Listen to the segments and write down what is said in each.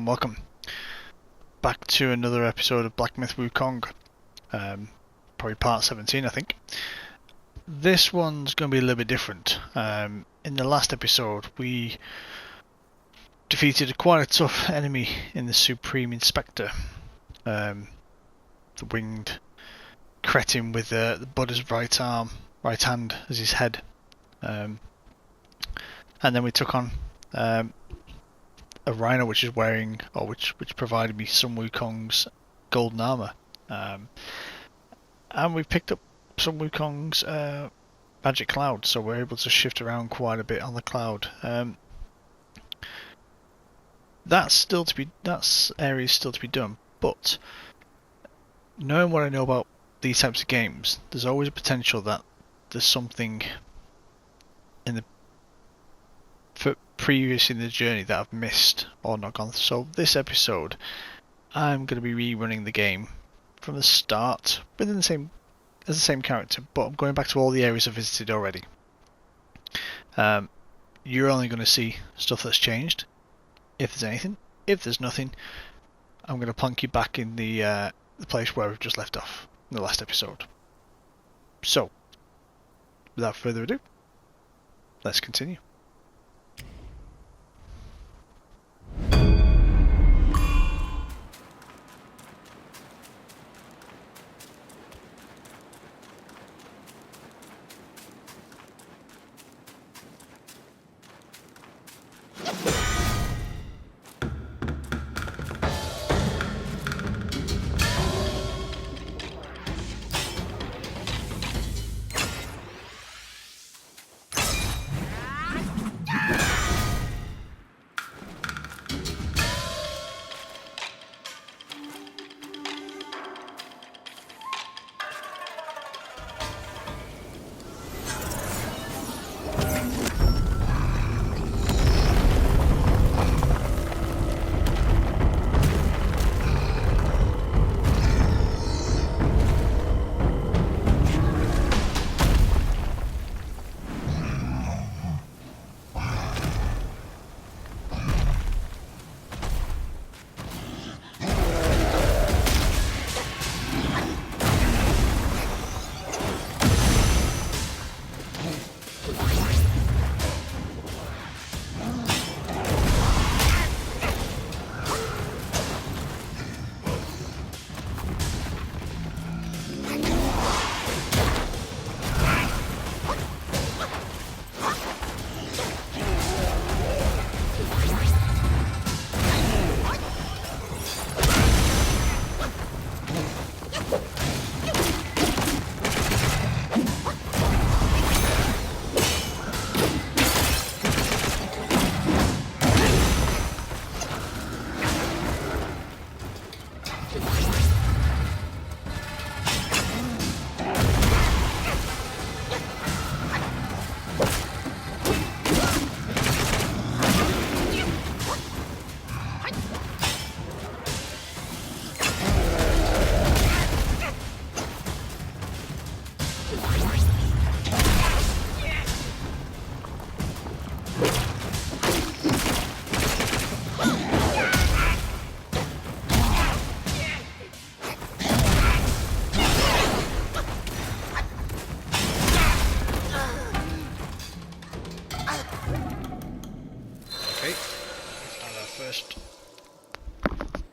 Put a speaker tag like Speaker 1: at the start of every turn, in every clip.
Speaker 1: welcome back to another episode of Blackmythwukong. Probably part 17, I think. This one's going to be a little bit different. In the last episode, we defeated quite a tough enemy in the Supreme Inspector. The winged cretin with the Buddha's right hand as his head. And then we took on a rhino which is wearing, or which provided me Sun Wukong's golden armor, and we picked up Sun Wukong's magic cloud, so we're able to shift around quite a bit on the cloud. That area is still to be done, but knowing what I know about these types of games, there's always a potential that there's something in the previous in the journey that I've missed or not gone through. So this episode I'm going to be rerunning the game from the start within the same character, but I'm going back to all the areas I've visited already. You're only going to see stuff that's changed, if there's anything. If there's nothing, I'm going to plonk you back in the place where we've just left off in the last episode. So without further ado, let's continue.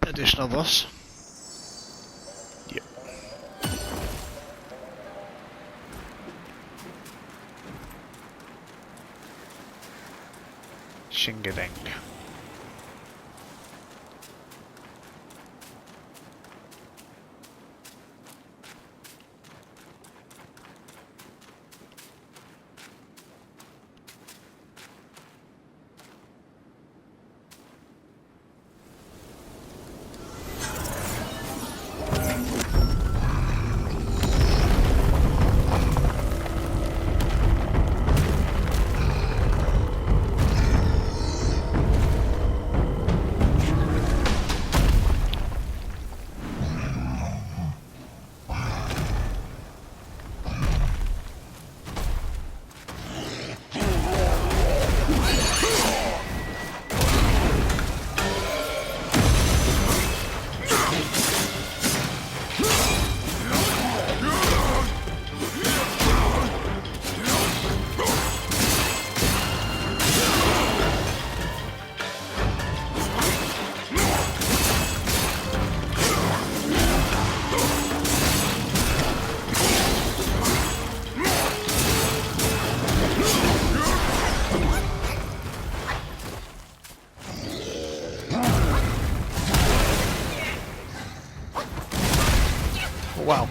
Speaker 1: Additional boss. Yep. Shigandang. Wow.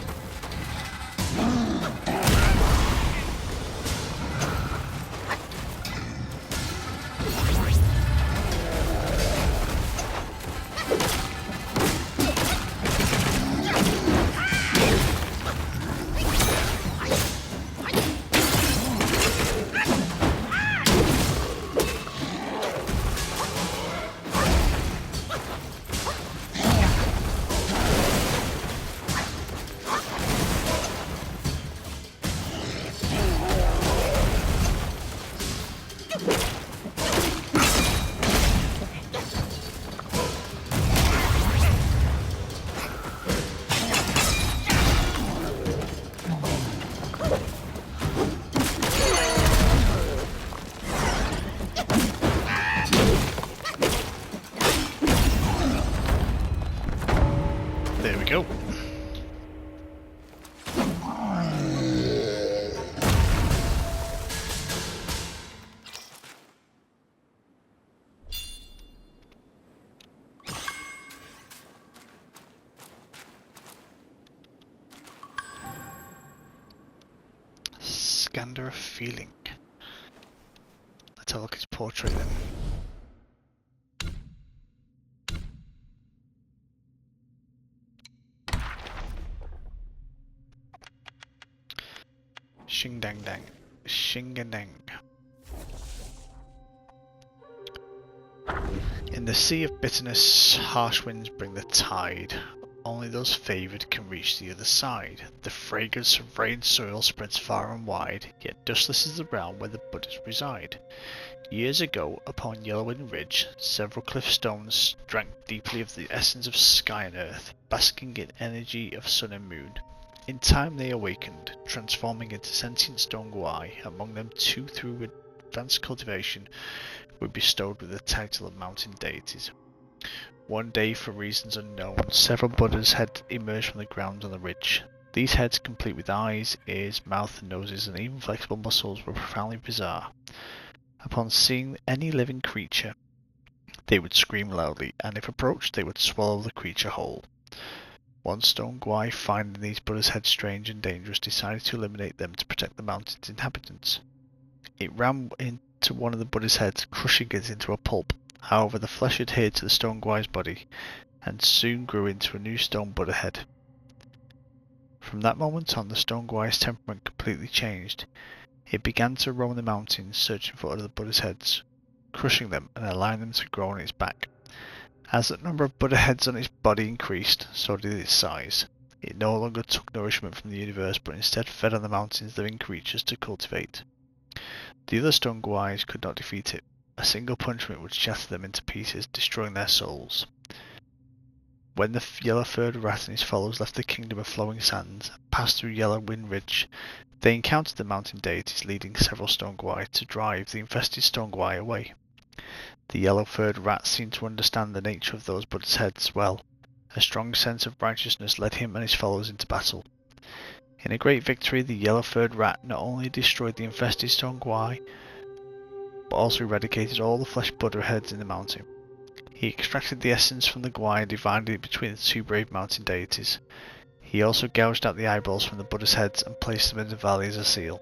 Speaker 1: There we go. Scander of feeling. Let's have a look at his portrait then. Shigandang. In the sea of bitterness, harsh winds bring the tide. Only those favoured can reach the other side. The fragrance of rain soil spreads far and wide, yet dustless is the realm where the Buddhas reside. Years ago, upon Yellowing Ridge, several cliff stones drank deeply of the essence of sky and earth, basking in energy of sun and moon. In time they awakened, transforming into sentient stone guai. Among them, 2 through advanced cultivation were bestowed with the title of mountain deities. One day, for reasons unknown, several Buddhas had emerged from the ground on the ridge. These heads, complete with eyes, ears, mouth, noses, and even flexible muscles, were profoundly bizarre. Upon seeing any living creature, they would scream loudly, and if approached, they would swallow the creature whole. One stone guai, finding these Buddhas' heads strange and dangerous, decided to eliminate them to protect the mountain's inhabitants. It ran into one of the Buddha's heads, crushing it into a pulp. However, the flesh adhered to the stone guai's body, and soon grew into a new stone Buddha head. From that moment on, the stone guai's temperament completely changed. It began to roam the mountains, searching for other Buddha's heads, crushing them and allowing them to grow on its back. As the number of Buddha heads on its body increased, so did its size. It no longer took nourishment from the universe, but instead fed on the mountain's living creatures to cultivate. The other stone guais could not defeat it. A single punishment would shatter them into pieces, destroying their souls. When the yellow-furred rat and his followers left the kingdom of flowing sands and passed through Yellowing Ridge, they encountered the mountain deities, leading several stone guai to drive the infested stone guai away. The yellow-furred rat seemed to understand the nature of those Buddha's heads well. A strong sense of righteousness led him and his followers into battle. In a great victory, the yellow-furred rat not only destroyed the infested stone guai, but also eradicated all the flesh Buddha heads in the mountain. He extracted the essence from the guai and divided it between the 2 brave mountain deities. He also gouged out the eyeballs from the Buddha's heads and placed them in the valley as a seal.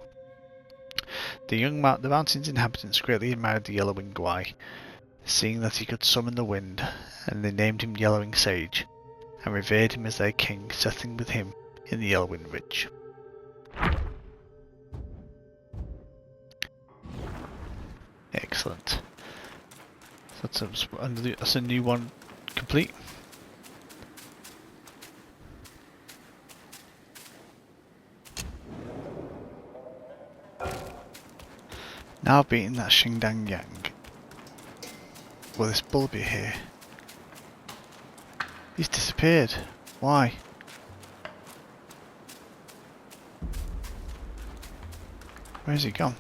Speaker 1: The mountain's inhabitants greatly admired the yellowing guai, seeing that he could summon the wind, and they named him Yellowing Sage, and revered him as their king, settling with him in the Yellowing Ridge. Excellent. So that's a new one complete. Now I've beaten that Shigandang Yang. Will this bull be here? He's disappeared. Why? Where's he gone?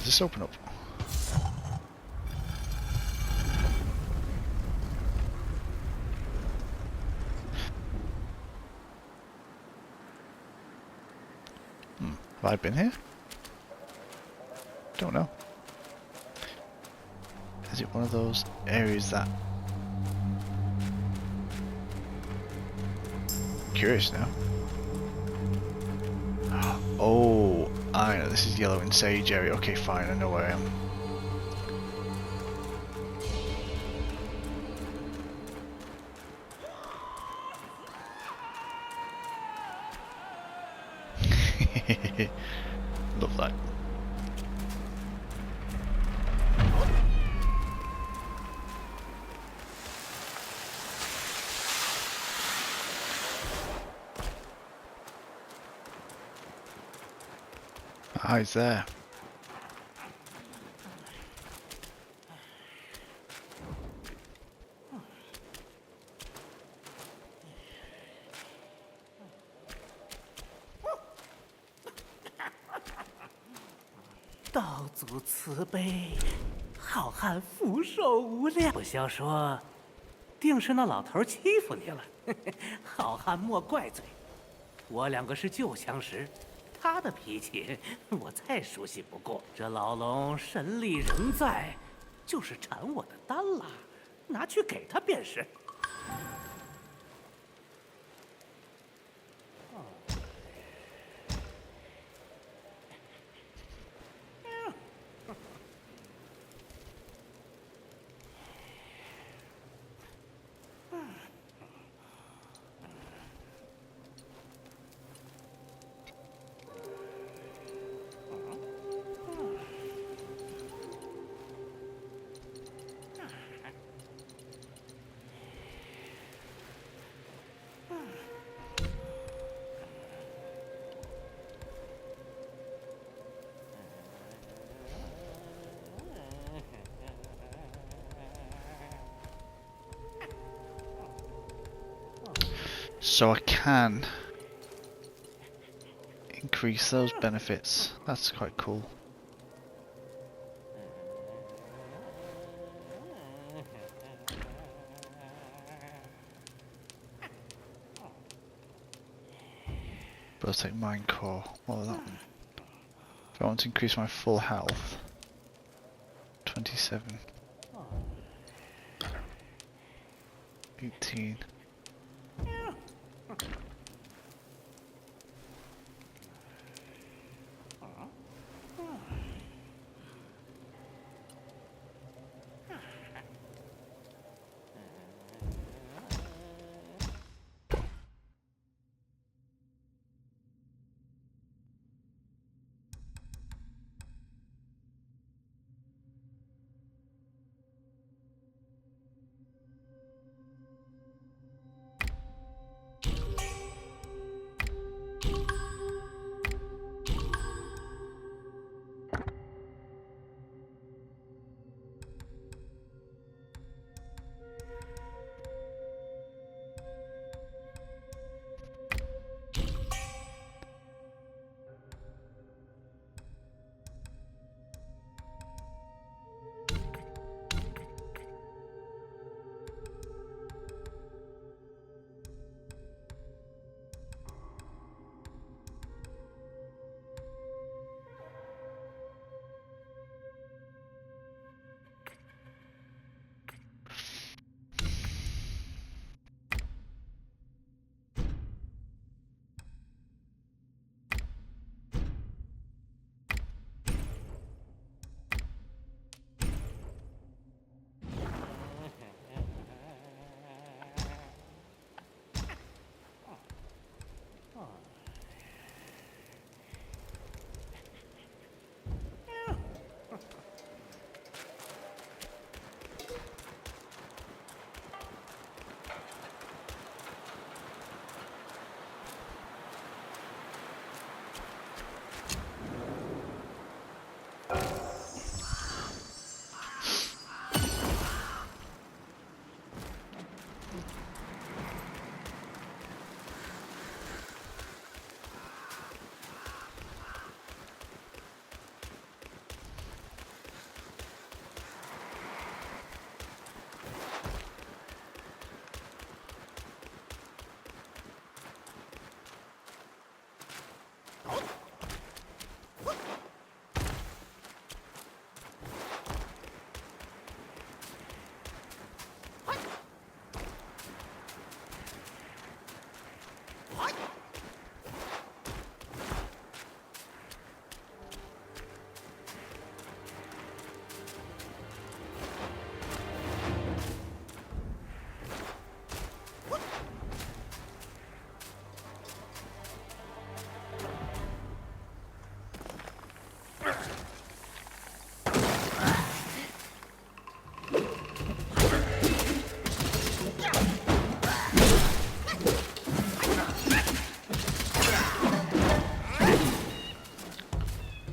Speaker 1: does this open up? Have I been here? Don't know. Is it one of those areas that... Curious now. Oh, I know, this is Yellow and Sage area. Okay, fine, I know where I am. Love that. Ah, he's there.
Speaker 2: 道祖慈悲，好汉福寿无量。不消说，定是那老头欺负你了。好汉莫怪罪，我两个是旧相识，他的脾气我再熟悉不过。这老龙神力仍在，就是馋我的丹了，拿去给他便是。
Speaker 1: So I can increase those benefits. That's quite cool. But I'll take Mind Core. What was that one? If I want to increase my full health, 27, 18.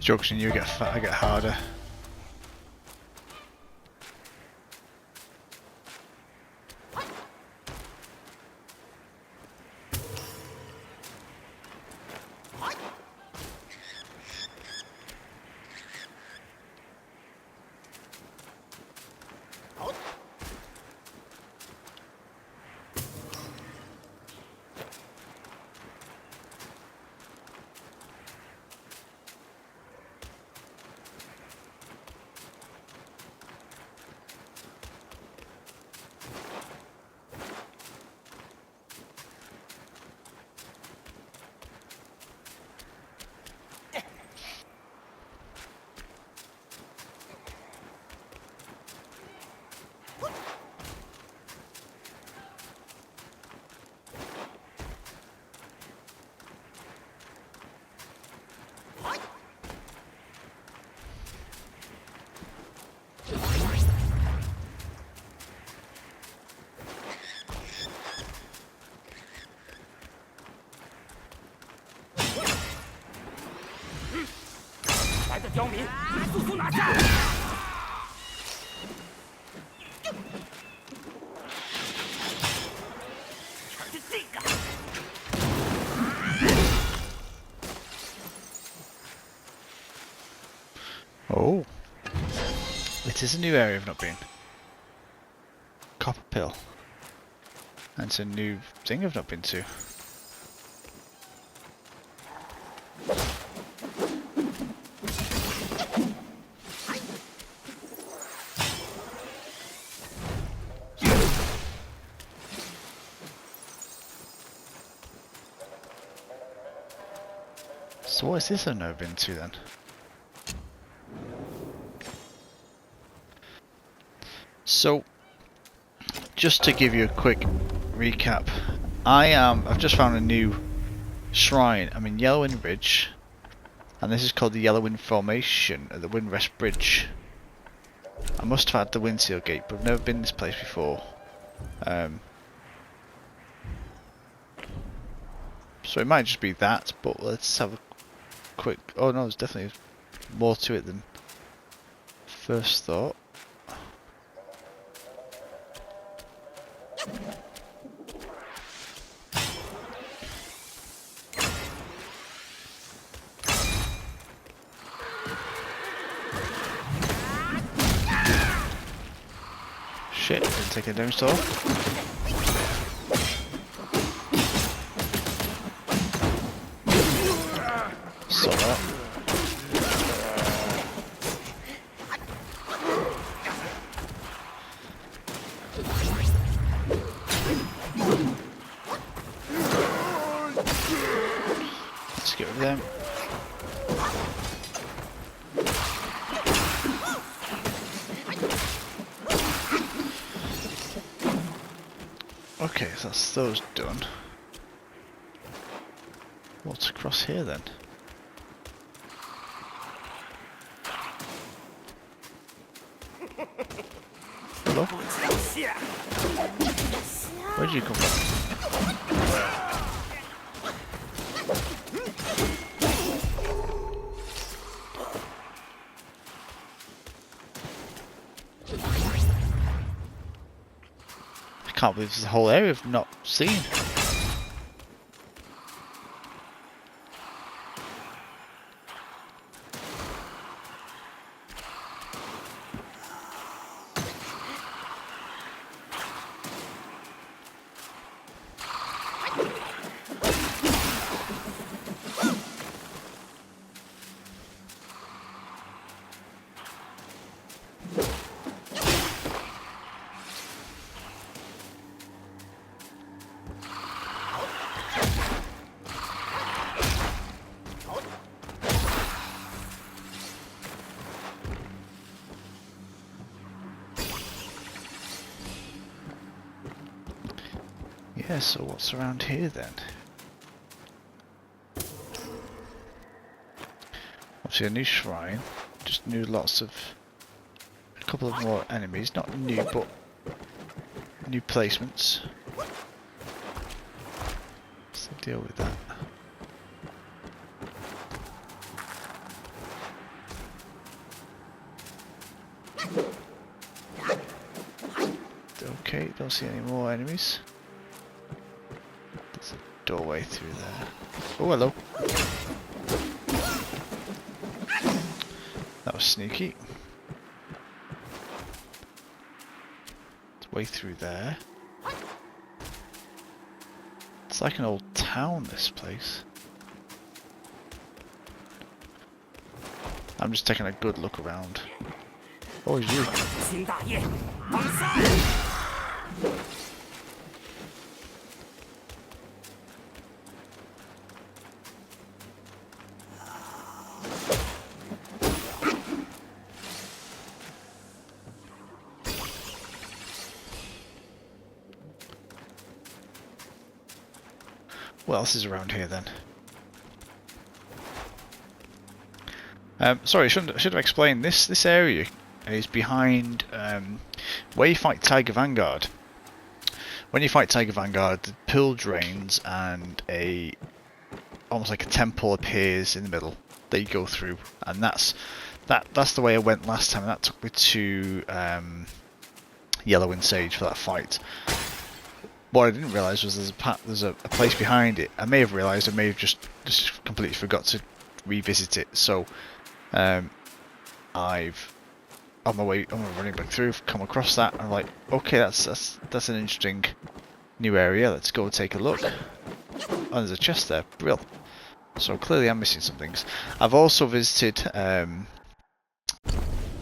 Speaker 1: Jokes on you, I get harder. Oh, it is a new area I've not been. Copper pill. And it's a new thing I've not been to. So what is this I've never been to then? So, just to give you a quick recap, I've just found a new shrine. I'm in Yellowwind Ridge, and this is called the Yellowwind Formation at the Windrest Bridge. I must have had the Windseal Gate, but I've never been this place before. So it might just be that, but let's have a quick... Oh no, there's definitely more to it than first thought. Shit, didn't take a damage at all. So that. Let's get rid of them. Okay, so that's those done. What's across here then? Hello? Where'd you come from? I can't believe there's a whole area I've not seen. Yeah, so what's around here then? Obviously a new shrine, just new lots of, a couple of more enemies, not new but new placements. What's the deal with that? Okay, don't see any more enemies. There's a doorway through there. Oh, hello. That was sneaky. It's way through there. It's like an old town, this place. I'm just taking a good look around. Oh, it's you. What else is around here then? Sorry, I should have explained this. This area is behind where you fight Tiger Vanguard. When you fight Tiger Vanguard, the pool drains and almost like a temple appears in the middle that you go through, and that's the way I went last time. And that took me to Yellowing Sage for that fight. What I didn't realise was there's a place behind it. I may have realised, I may have just completely forgot to revisit it. So I've on my running back through, come across that, and I'm like, okay, that's an interesting new area. Let's go take a look. Oh, there's a chest there, brilliant. So clearly I'm missing some things. I've also visited.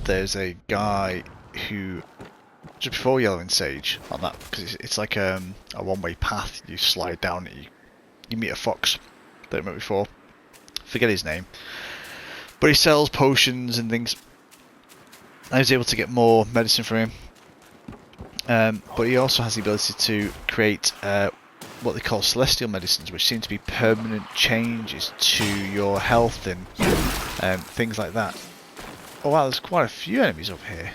Speaker 1: There's a guy who, just before Yellowing Sage, on that, because it's like a one-way path. You slide down it, you meet a fox that I met before. Forget his name, but he sells potions and things. I was able to get more medicine from him, but he also has the ability to create what they call celestial medicines, which seem to be permanent changes to your health and things like that. Oh wow, there's quite a few enemies up here.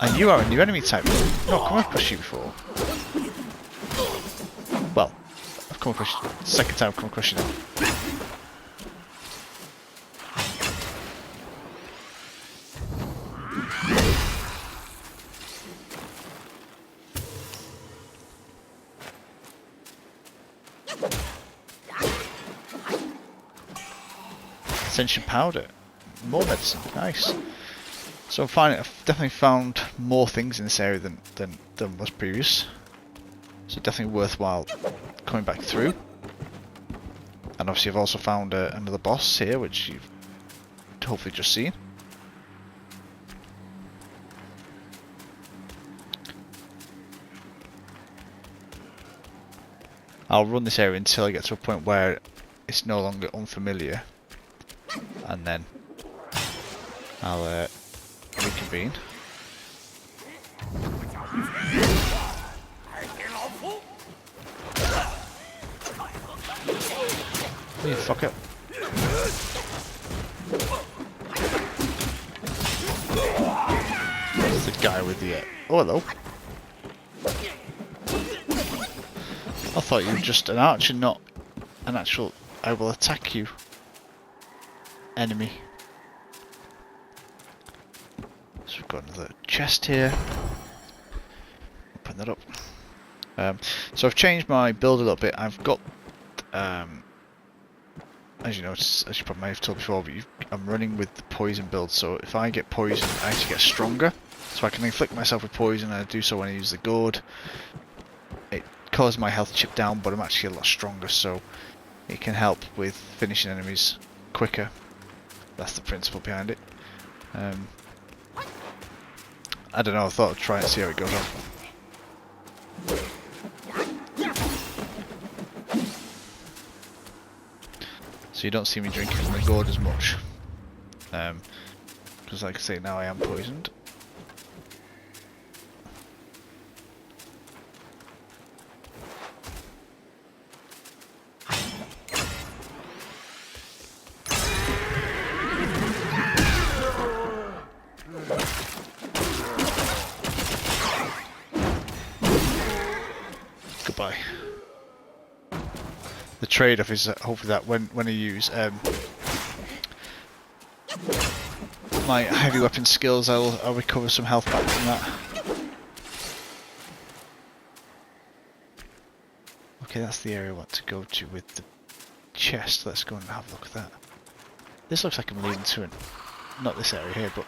Speaker 1: And you are a new enemy type. I've not come across you before. Well, I've come across you. Second time I've come across you now. Ascension powder. More medicine. Nice. So I've definitely found more things in this area than was previous. So definitely worthwhile coming back through. And obviously I've also found another boss here, which you've hopefully just seen. I'll run this area until I get to a point where it's no longer unfamiliar. And then I'll reconvene. You fuck it. It's the guy with the oh hello. I thought you were just an archer, not an actual I will attack you enemy. So we've got another chest here. Open that up. So I've changed my build a little bit. I've got, as you know, as you probably may have told before, but I'm running with the poison build. So if I get poisoned, I actually get stronger. So I can inflict myself with poison, and I do so when I use the gourd. It causes my health to chip down, but I'm actually a lot stronger, so it can help with finishing enemies quicker. That's the principle behind it. I don't know, I thought I'd try and see how it goes on. So you don't see me drinking from the gourd as much. Because like I say, now I am poisoned. Goodbye. The trade-off is hopefully that when I use my heavy weapon skills, I'll recover some health back from that. Okay, that's the area I want to go to with the chest. Let's go and have a look at that. This looks like I'm leading to it. Not this area here, but...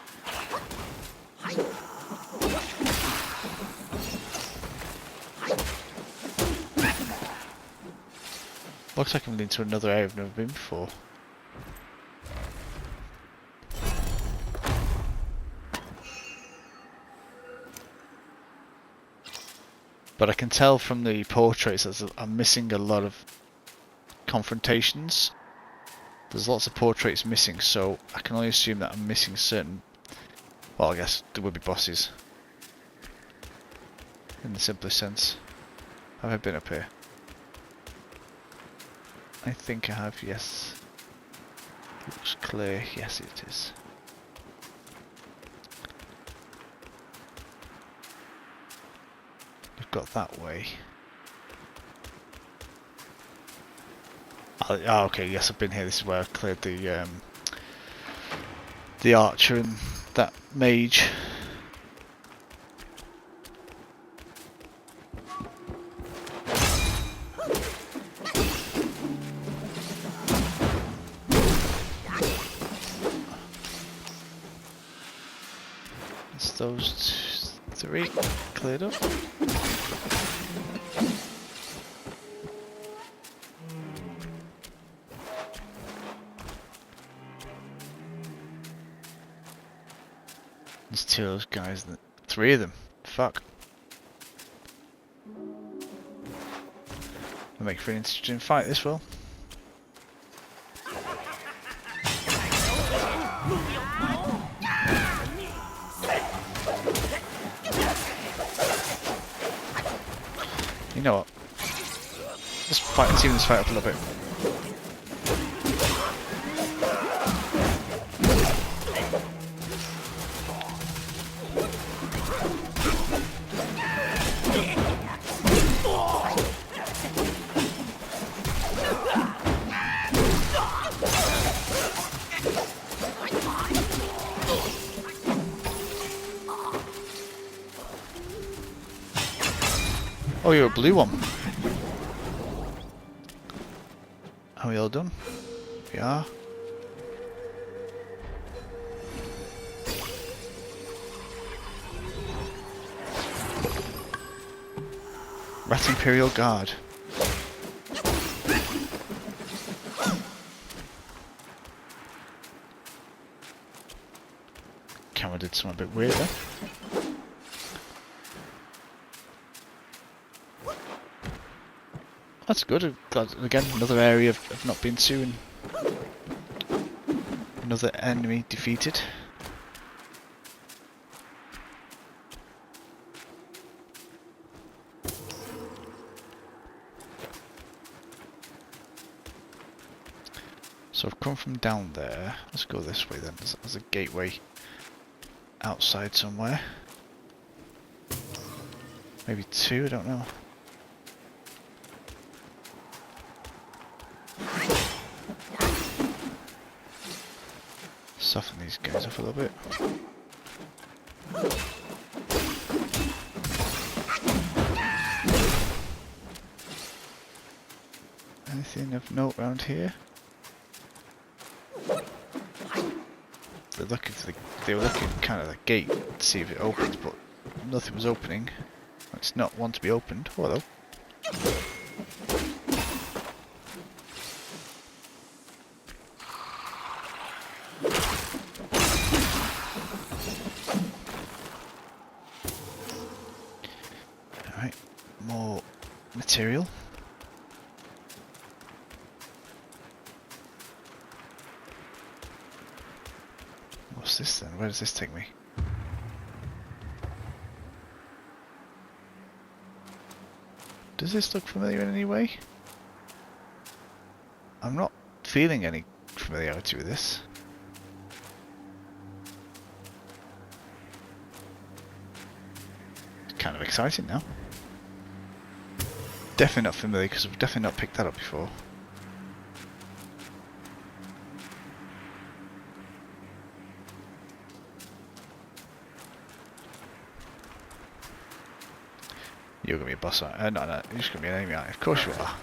Speaker 1: looks like I'm leading to another area I've never been before. But I can tell from the portraits that I'm missing a lot of confrontations. There's lots of portraits missing, so I can only assume that I'm missing certain... well, I guess there will be bosses. In the simplest sense. Have I been up here? I think I have, yes. Looks clear, yes it is. We've got that way. Oh, okay, yes, I've been here. This is where I cleared the archer and that mage. It's those three cleared up. There's two of those guys, three of them. Fuck. It'll make for an interesting fight, this will. You know what? Let's even this fight up a little bit. Oh, you're a blue one. Are we all done? We are. Rat Imperial Guard. Camera did something a bit weird there. That's good. Glad, again, another area I've not been to, and another enemy defeated. So I've come from down there. Let's go this way then. There's a gateway outside somewhere. Maybe two, I don't know. Soften these guys up a little bit. Anything of note around here? They were looking kind of the gate to see if it opens, but nothing was opening. It's not one to be opened. Oh, hello. Alright, more material. What's this then? Where does this take me? Does this look familiar in any way? I'm not feeling any familiarity with this. It's kind of exciting now. Definitely not familiar because I've definitely not picked that up before. You're gonna be a boss, aren't you? No, you're just gonna be an enemy, aren't you? Of course you are.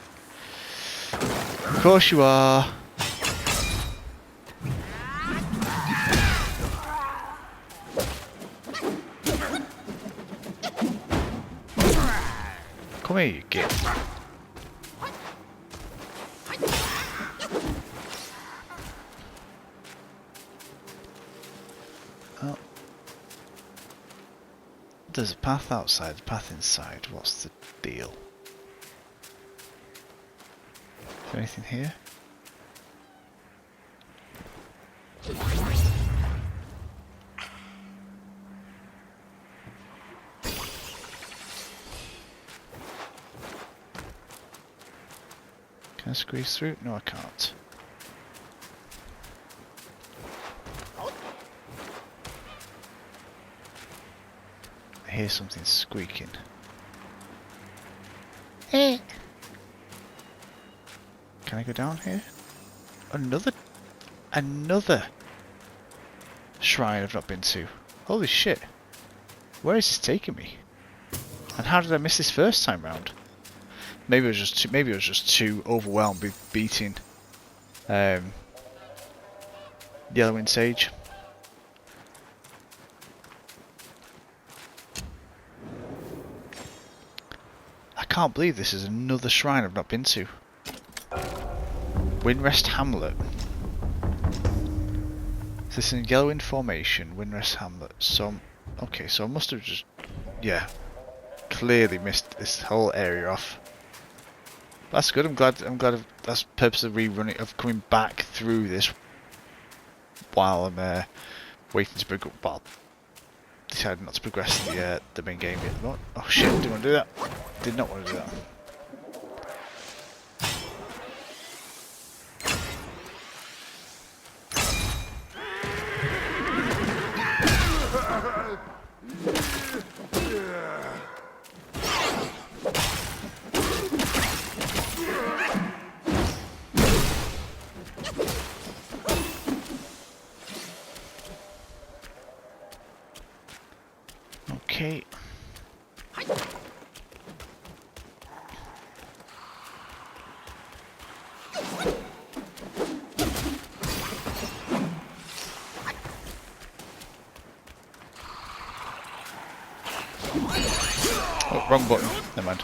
Speaker 1: Of course you are. Come here, you git. Oh. There's a path outside, a path inside. What's the deal? Is there anything here? Can I squeeze through? No, I can't. I hear something squeaking. Can I go down here? Another shrine I've not been to. Holy shit. Where is this taking me? And how did I miss this first time round? Maybe I was just too overwhelmed with beating Yellowing Sage. I can't believe this is another shrine I've not been to. Windrest Hamlet. This is in Yellowing Formation, Windrest Hamlet. So, okay, so I must have just, yeah, clearly missed this whole area off. That's good. I'm glad. That's the purpose of rerunning, of coming back through this while I'm waiting to progress. Well, decided not to progress the main game yet. Oh shit! Didn't want to do that. Did not want to do that. Okay. Oh, wrong button. Never mind.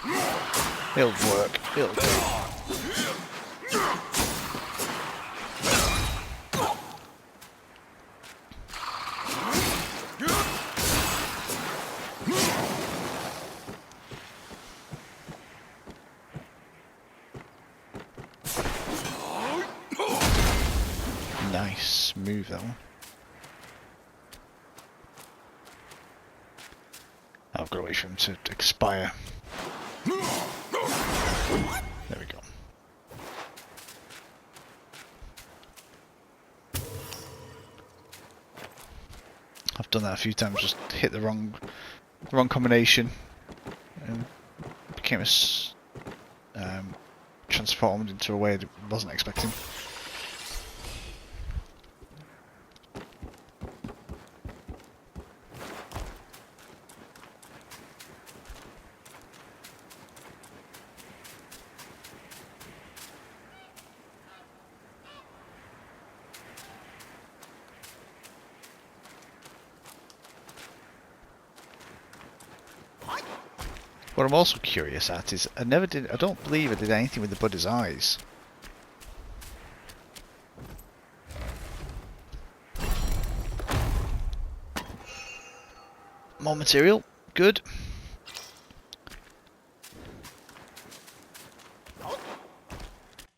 Speaker 1: It'll work. It'll do. Nice move, that one. I've got to wait for him to expire. There we go. I've done that a few times, just hit the wrong combination and became transformed into a way that I wasn't expecting. What I'm also curious at is I don't believe I did anything with the Buddha's eyes. More material, good.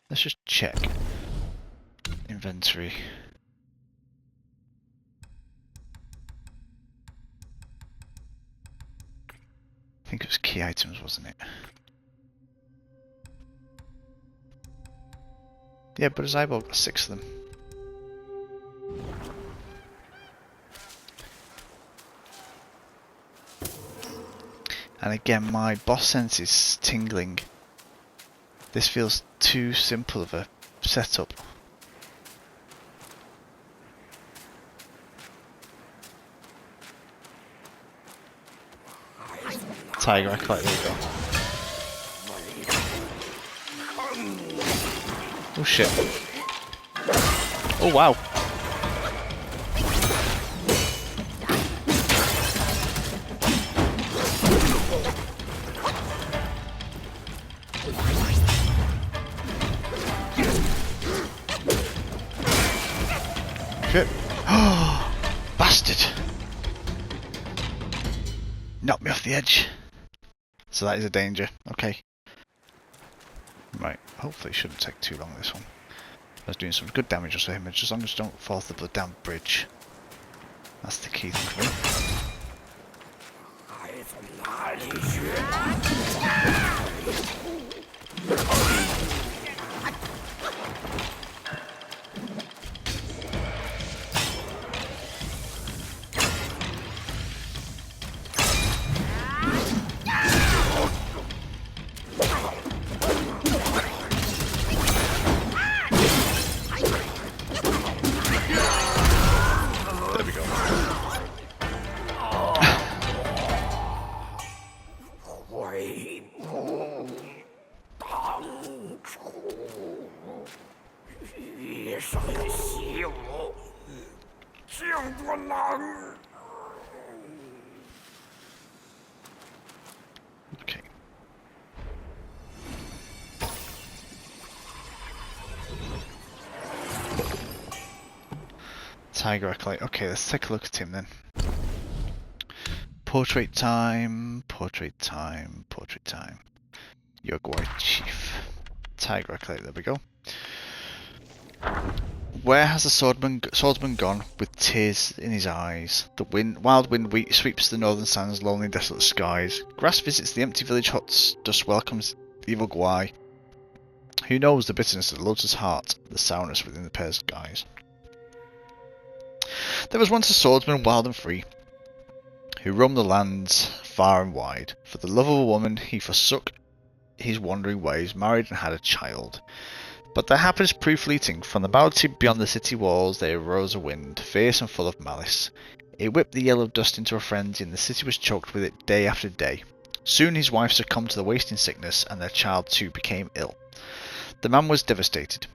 Speaker 1: Let's just check. Inventory. I think it was key items, wasn't it? Yeah, but his eyeball got 6 of them. And again, my boss sense is tingling. This feels too simple of a setup. Tiger acolyte, there we go. Oh shit. Oh wow. Shit. Oh, bastard. Knocked me off the edge. So that is a danger. Okay. Right. Hopefully it shouldn't take too long, this one. I was doing some good damage just for him, as long as you don't fall off the damn bridge. That's the key thing for me. There we go. Okay. Tiger acolyte. Okay, let's take a look at him then. Portrait time, portrait time, portrait time. Yogwai Chief. Tiger acolyte, there we go. Where has the swordsman gone with tears in his eyes? The wild wind sweeps the northern sands, lonely desolate skies. Grass visits the empty village huts, dust welcomes the evil Gwai. Who knows the bitterness that loads his heart, the sourness within the pair's guise? There was once a swordsman wild and free, who roamed the lands far and wide. For the love of a woman he forsook his wandering ways, married and had a child. But their happiness proved fleeting. From the mountain beyond the city walls there arose a wind, fierce and full of malice. It whipped the yellow dust into a frenzy, and the city was choked with it day after day. Soon his wife succumbed to the wasting sickness, and their child too became ill. The man was devastated.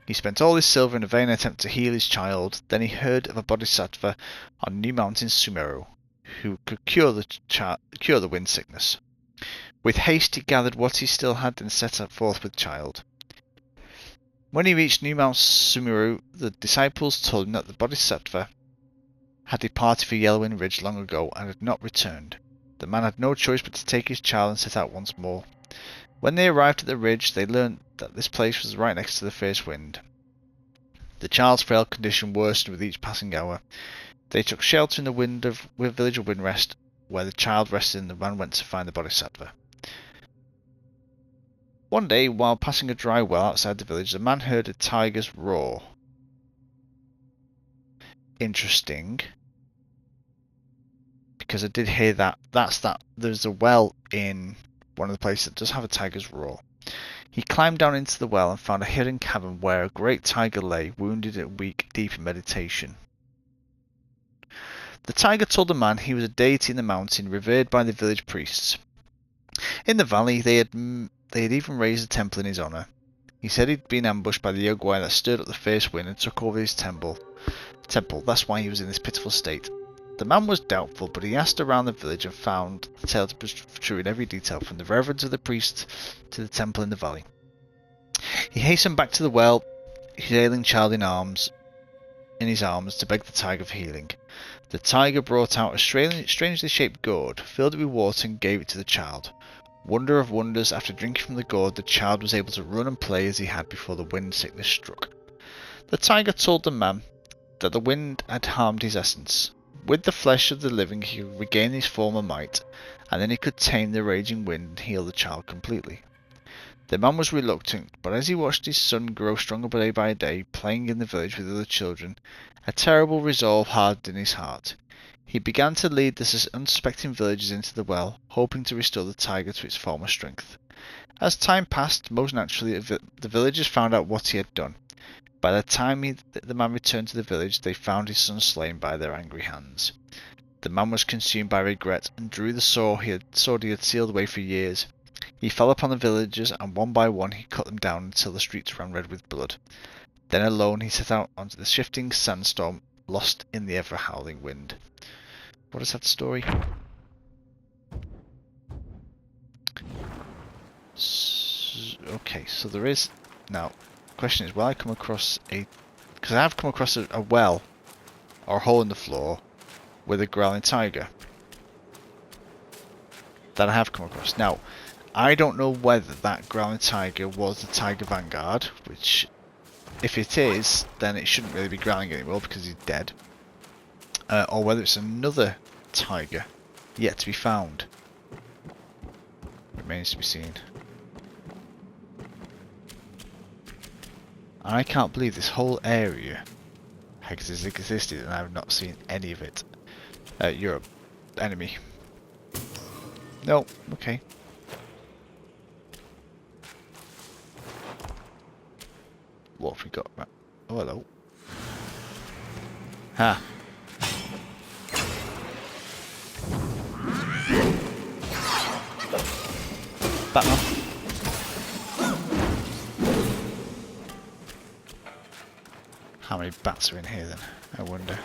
Speaker 1: He spent all his silver in a vain attempt to heal his child. Then he heard of a bodhisattva on New Mountain Sumeru, who could cure the wind sickness. With haste he gathered what he still had and set forth with child. When he reached New Mount Sumeru, the disciples told him that the bodhisattva had departed for Yellowwind Ridge long ago and had not returned. The man had no choice but to take his child and set out once more. When they arrived at the ridge, they learned that this place was right next to the fierce wind. The child's frail condition worsened with each passing hour. They took shelter in the village of Windrest, where the child rested, and the man went to find the bodhisattva. One day, while passing a dry well outside the village, the man heard a tiger's roar. Interesting. Because I did hear that. There's a well in one of the places that does have a tiger's roar. He climbed down into the well and found a hidden cavern where a great tiger lay, wounded and weak, deep in meditation. The tiger told the man he was a deity in the mountain, revered by the village priests. In the valley, they had even raised a temple in his honour. He said he'd been ambushed by the Yogwai that stirred up the fierce wind and took over his temple. That's why he was in this pitiful state. The man was doubtful, but he asked around the village and found the tale to be true in every detail, from the reverence of the priest to the temple in the valley. He hastened back to the well, his ailing child in his arms, to beg the tiger for healing. The tiger brought out a strangely shaped gourd, filled it with water, and gave it to the child. Wonder of wonders, after drinking from the gourd, the child was able to run and play as he had before the wind sickness struck. The tiger told the man that the wind had harmed his essence. With the flesh of the living he would regain his former might, and then he could tame the raging wind and heal the child completely. The man was reluctant, but as he watched his son grow stronger day by day, playing in the village with other children, a terrible resolve hardened in his heart. He began to lead the unsuspecting villagers into the well, hoping to restore the tiger to its former strength. As time passed, most naturally, the villagers found out what he had done. By the time the man returned to the village, they found his son slain by their angry hands. The man was consumed by regret and drew the sword he had sealed away for years. He fell upon the villagers, and one by one he cut them down until the streets ran red with blood. Then alone he set out onto the shifting sandstorm, lost in the ever-howling wind. What is that story? Okay, so there is... Now, question is, will I come across a... Because I have come across a well, or a hole in the floor, with a growling tiger. That I have come across. Now, I don't know whether that growling tiger was the Tiger Vanguard, which, if it is, then it shouldn't really be growling anymore because he's dead. Or whether it's another tiger yet to be found. Remains to be seen. I can't believe this whole area has existed and I've not seen any of it. You're an enemy. No, okay. What have we got? Oh, hello. Ha. Batman. How many bats are in here then? I wonder.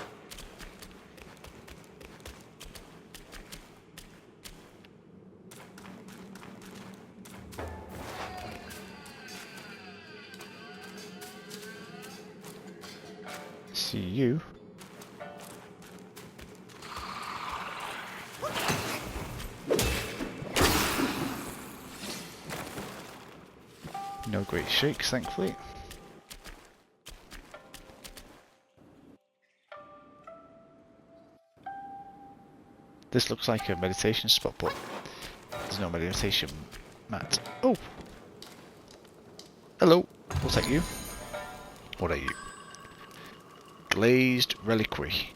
Speaker 1: See you. No great shakes, thankfully. This looks like a meditation spot, but there's no meditation mat. Oh! Hello! What's that, you? What are you? Glazed reliquary.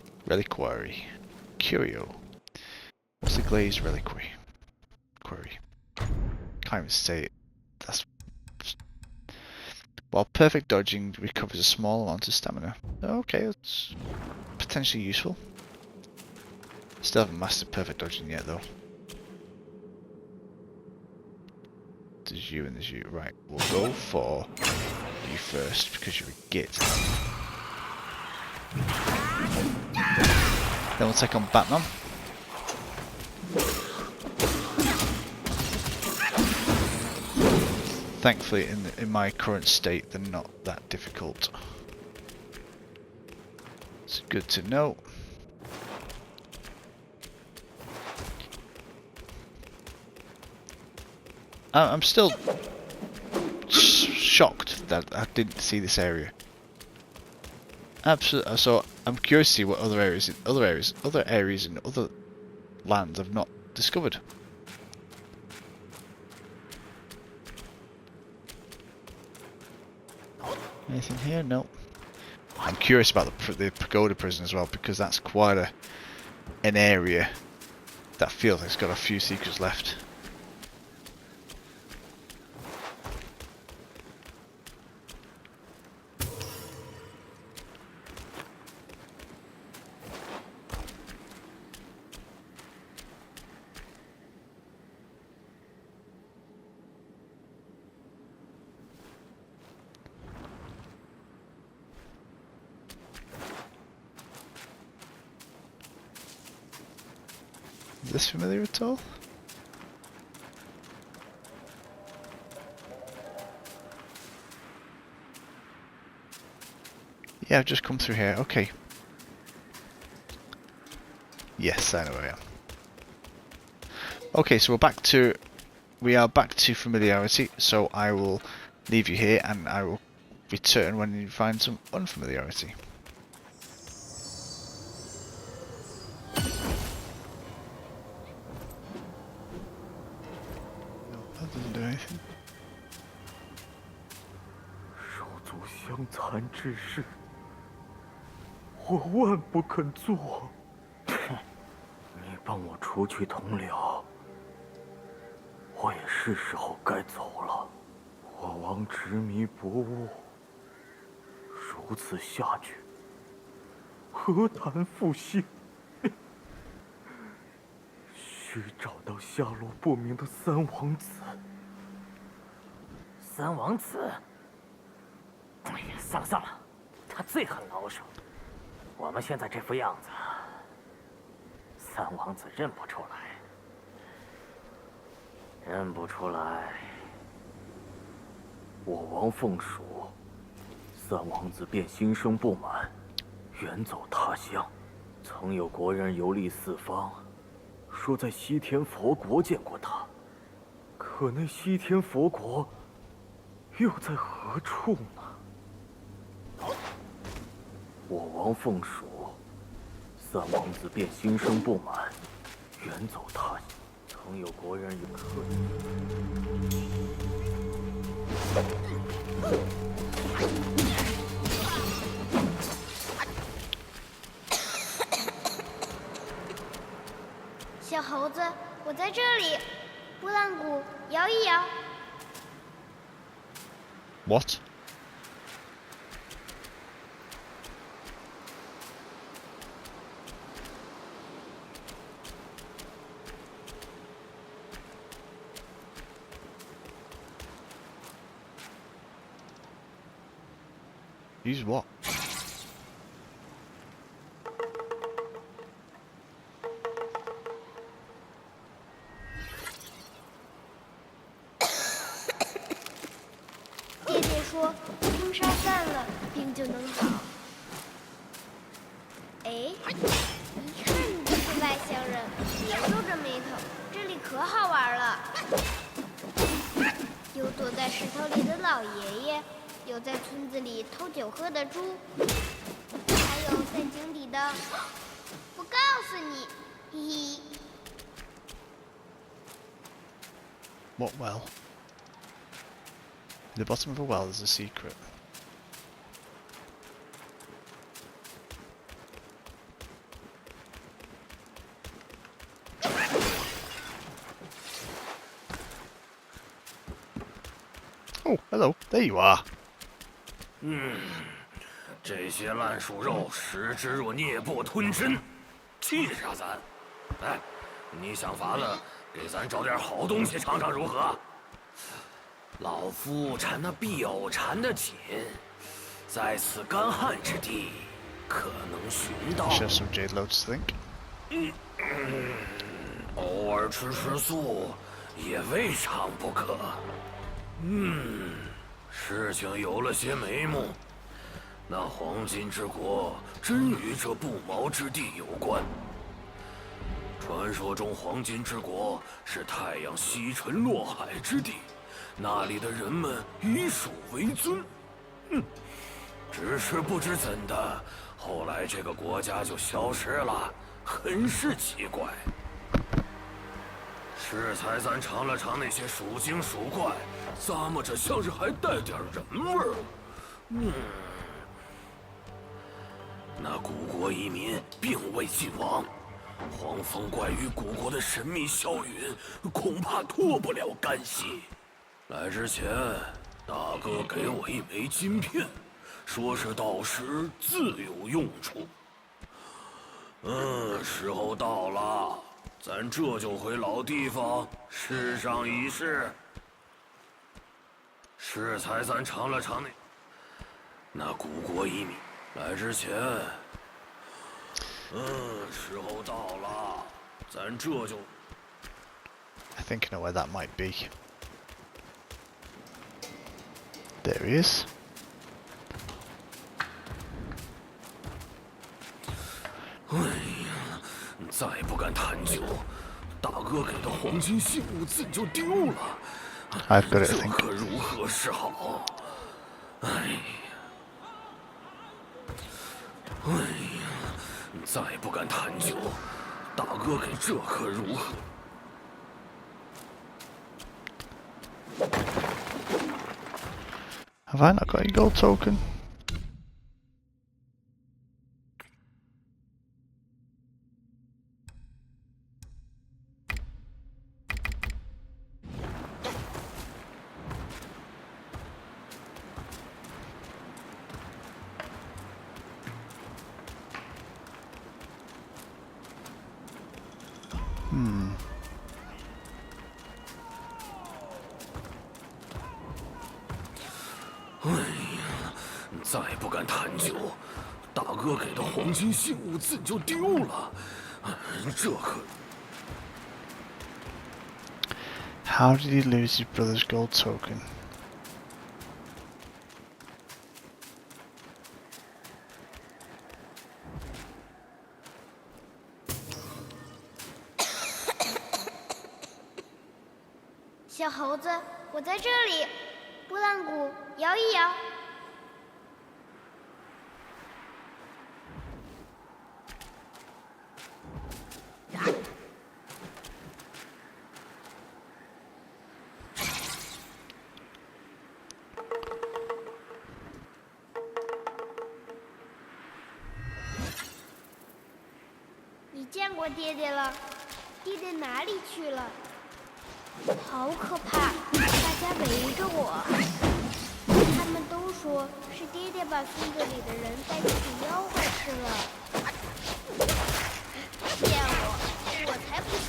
Speaker 1: Curio. What's the glazed reliquary? Query. Can't even say it. That's... While perfect dodging recovers a small amount of stamina. Okay, that's potentially useful. Still haven't mastered perfect dodging yet though. There's you and there's you. Right, we'll go for you first because you're a git. Then we'll take on Batman. Thankfully in my current state they're not that difficult. It's good to know. I'm still shocked that I didn't see this area. Absolutely. So I'm curious to see what other areas in other lands I've not discovered. Anything here? No. I'm curious about the pagoda prison as well because that's quite an area that feels like it's got a few secrets left. Is this familiar at all? Yeah, I've just come through here. Okay. Yes, I know where I am. Okay, so we are back to familiarity. So I will leave you here, and I will return when you find some unfamiliarity. No, that doesn't do anything.
Speaker 3: 手足相残之事，我万不肯做。你帮我除去同僚，我也是时候该走了。我王执迷不悟，如此下去，何谈复兴？须找到下落不明的三王子。
Speaker 2: 三王子？哎呀，算了算了，他最恨老手。我们现在这副样子，三王子认不出来。认不出来。
Speaker 3: 我王奉蜀，三王子便心生不满，远走他乡。曾有国人游历四方，说在西天佛国见过他。可那西天佛国又在何处呢？我王奉蜀，三王子便心生不满，远走他乡。曾有国人有客
Speaker 4: 小猴子，我在这里。拨浪鼓摇一摇。
Speaker 1: What? Use what?
Speaker 4: 爹爹说，风沙散了，病就能好。哎，一看你就是外乡人，别皱着眉头，这里可好玩了。有躲在石头里的老爷爷，有在村子里偷酒喝的猪，还有在井底的……不告诉你，嘿嘿。
Speaker 1: What well? In the bottom of a well is a secret. Oh, hello. There you are.
Speaker 5: 这些烂鼠肉食之若啮不吞针，气杀咱！哎，你想法子给咱找点好东西尝尝如何？老夫馋那必偶馋得紧，在此干旱之地，可能寻到。
Speaker 1: Show some jade loads to think.
Speaker 5: 偶尔吃吃素，也未尝不可。事情有了些眉目。那黄金之国真与这不毛之地有关。传说中，黄金之国是太阳西沉落海之地，那里的人们以鼠为尊。只是不知怎的，后来这个国家就消失了，很是奇怪。适才咱尝了尝那些鼠精鼠怪，咂摸着像是还带点人味儿。那古国移民并未尽亡，黄风怪与古国的神秘消陨，恐怕脱不了干系。来之前，大哥给我一枚金片，说是到时自有用处。时候到了，咱这就回老地方试上一试。适才咱尝了尝那古国移民。来之前，时候到了，咱这就。
Speaker 1: I think I know where that might be. There he is.
Speaker 5: 哎呀，再不敢探究，大哥给的黄金信物怎就丢了
Speaker 1: ？I've got it, I
Speaker 5: 这
Speaker 1: think.
Speaker 5: 可如何是好？哎呀！ 哎呀，再不敢探究，大哥给这可如何
Speaker 1: ？Have I not got a gold token?
Speaker 5: 再不敢探究，大哥给的黄金信物自己就丢了，这可……
Speaker 1: How did he lose his brother's gold token?
Speaker 4: 小猴子，我在这里。拨浪鼓，摇一摇。你见过爹爹了？爹爹哪里去了？好可怕！大家围着我，他们都说是爹爹把村子里的人带去给妖怪吃了。骗我，我才不信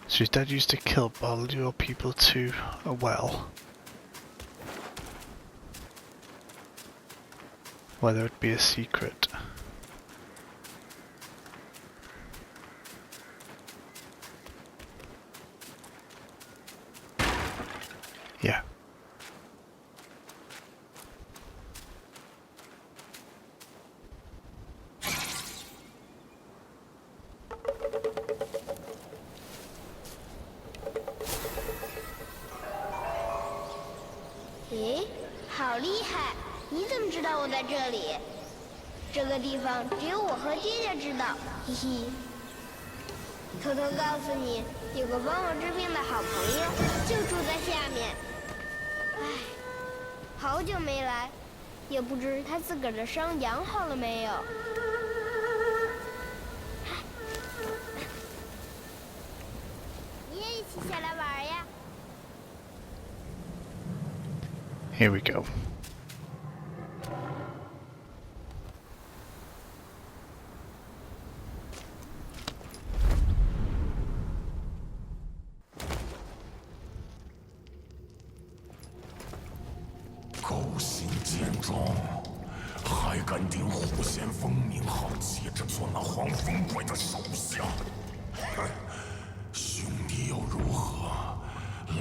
Speaker 4: ！So
Speaker 1: his dad used to kill or lure people to a well, where there would be a secret. Yeah.
Speaker 4: 诶，好厉害！你怎么知道我在这里？这个地方只有我和爹爹知道，嘿嘿。偷偷告诉你，有个帮我治病的好朋友，就住在下面。唉，好久没来，也不知他自个儿的伤养好了没有。你也一起下来玩呀？
Speaker 1: Here we go.
Speaker 6: 狗心见状，还敢顶虎先锋名号，接着做那黄风怪的手下。兄弟又如何？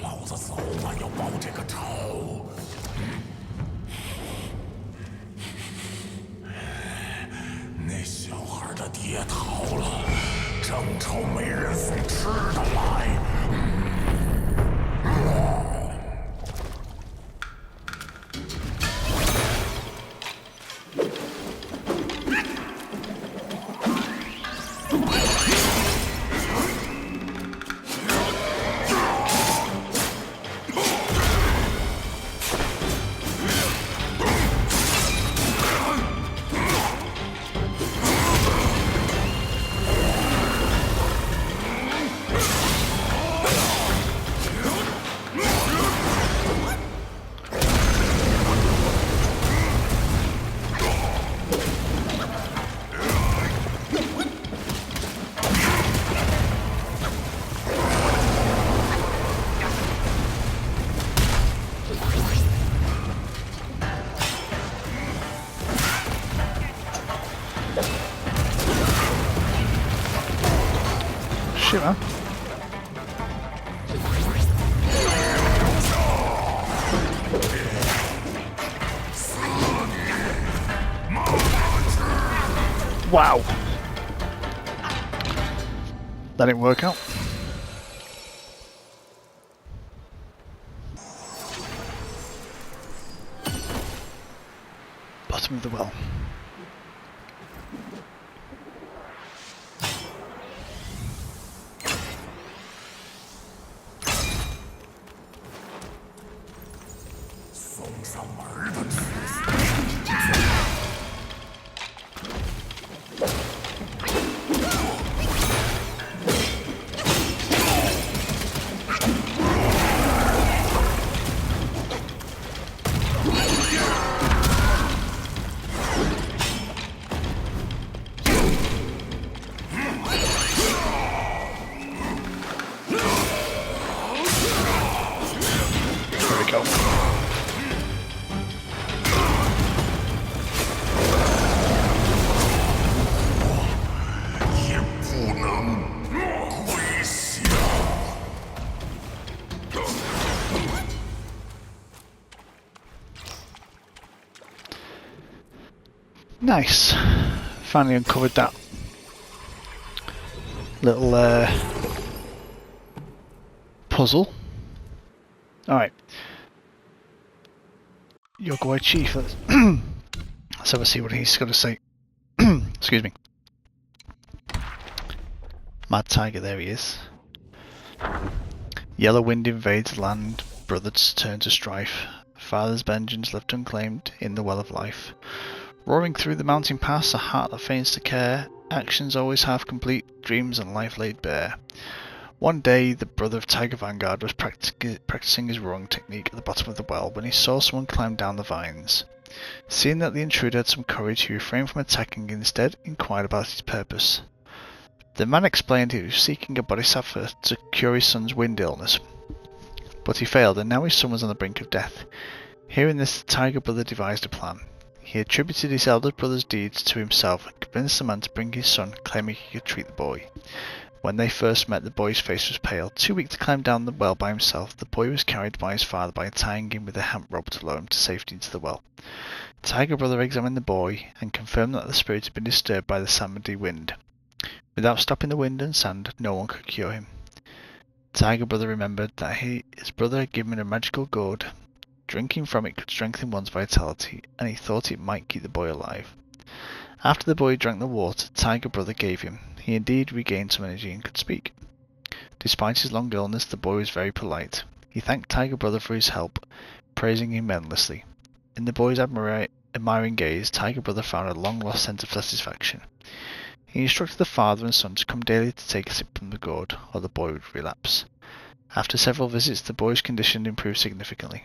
Speaker 6: 老子早晚要报这个仇。那小孩的爹逃了，正愁没人送吃的来。
Speaker 1: Shit, man. Wow. That didn't work out. Bottom of the well. There we go. Nice. Finally uncovered that little puzzle. Alright. Yogawai Chief, let's have a see what he's got to say. Excuse me. Mad Tiger, there he is. Yellow wind invades land, brothers turn to strife. Father's vengeance left unclaimed in the well of life. Roaring through the mountain pass, a heart that feigns to care. Actions always half complete, dreams and life laid bare. One day, the brother of Tiger Vanguard was practicing his roaring technique at the bottom of the well when he saw someone climb down the vines. Seeing that the intruder had some courage, he refrained from attacking and instead inquired about his purpose. The man explained he was seeking a bodhisattva to cure his son's wind illness, but he failed and now his son was on the brink of death. Hearing this, the Tiger brother devised a plan. He attributed his elder brother's deeds to himself and convinced the man to bring his son, claiming he could treat the boy. When they first met, the boy's face was pale. Too weak to climb down the well by himself, the boy was carried by his father by tying him with a hemp rope to lower him to safety into the well. Tiger brother examined the boy and confirmed that the spirit had been disturbed by the sandy wind. Without stopping the wind and sand, no one could cure him. Tiger brother remembered that his brother had given him a magical gourd. Drinking from it could strengthen one's vitality, and he thought it might keep the boy alive. After the boy drank the water Tiger brother gave him, he indeed regained some energy and could speak. Despite his long illness, the boy was very polite. He thanked Tiger brother for his help, praising him endlessly. In the boy's admiring gaze, Tiger brother found a long-lost sense of satisfaction. He instructed the father and son to come daily to take a sip from the gourd, or the boy would relapse. After several visits, the boy's condition improved significantly.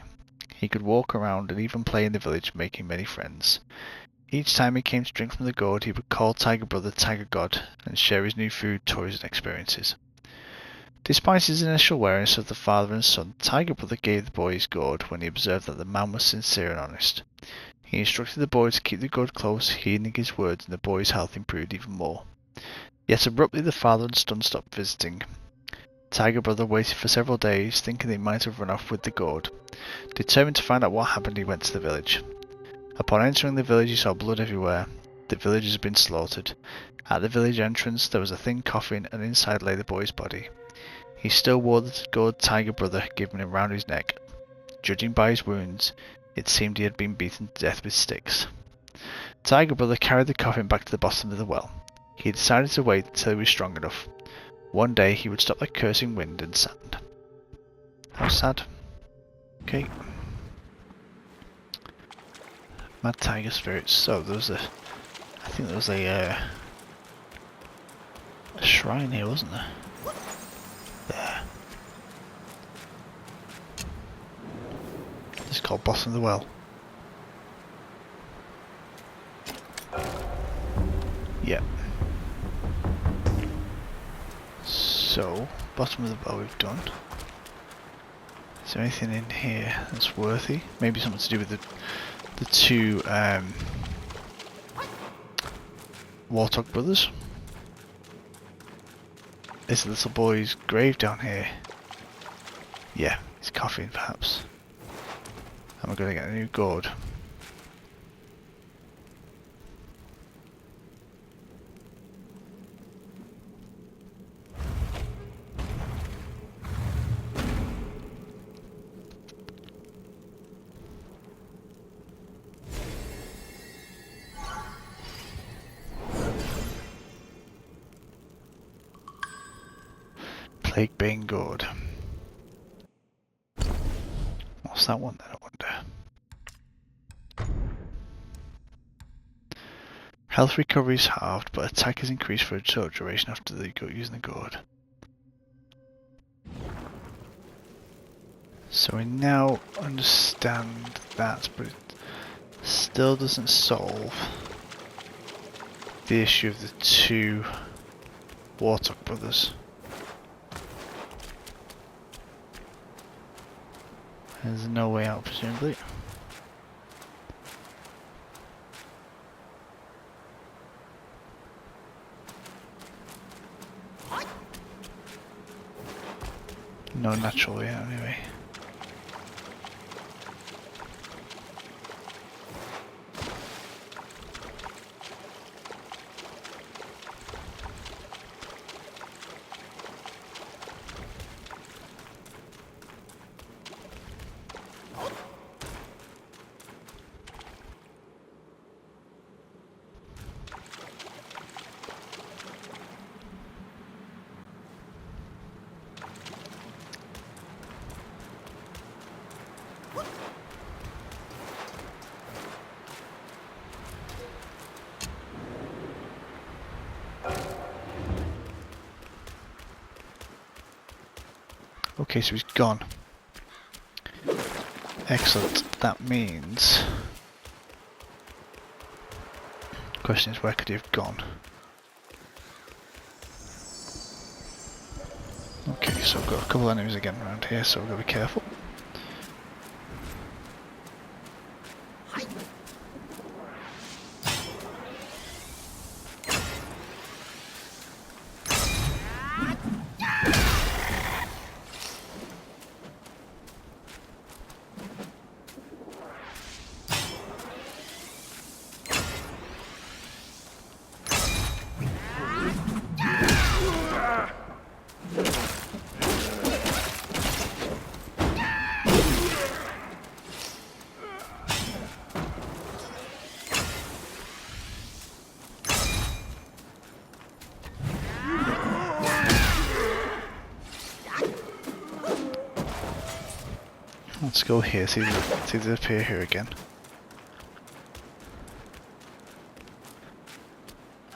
Speaker 1: He could walk around and even play in the village, making many friends. Each time he came to drink from the gourd, he would call Tiger brother Tiger God and share his new food, toys and experiences. Despite his initial wariness of the father and son, Tiger brother gave the boy his gourd when he observed that the man was sincere and honest. He instructed the boy to keep the gourd close, heeding his words, and the boy's health improved even more. Yet abruptly the father and son stopped visiting. Tiger brother waited for several days, thinking they might have run off with the gourd. Determined to find out what happened, he went to the village. Upon entering the village, he saw blood everywhere. The villagers had been slaughtered. At the village entrance, there was a thin coffin, and inside lay the boy's body. He still wore the gourd Tiger brother had given him round his neck. Judging by his wounds, it seemed he had been beaten to death with sticks. Tiger brother carried the coffin back to the bottom of the well. He decided to wait until he was strong enough. One day he would stop the cursing wind and sand. How sad. Okay. Mad Tiger Spirits. So there was I think there was a shrine here, wasn't there? There. It's called Bottom of the Well. Yep. So, bottom of the well we've done. Is there anything in here that's worthy? Maybe something to do with the two Warthog brothers. Is the little boy's grave down here? Yeah, his coffin perhaps. And we're going to get a new gourd. Plague Bane Gourd. What's that one then, I wonder? Health recovery is halved, but attack is increased for a short duration after using the gourd. So So we now understand that, but it still doesn't solve the issue of the two Warthog brothers. There's no way out, presumably. No natural way out, anyway. Okay, so he's gone. Excellent. That means... question is, where could he have gone? Okay, so I've got a couple of enemies again around here, so we've got to be careful. Let's go here, see if they appear here again.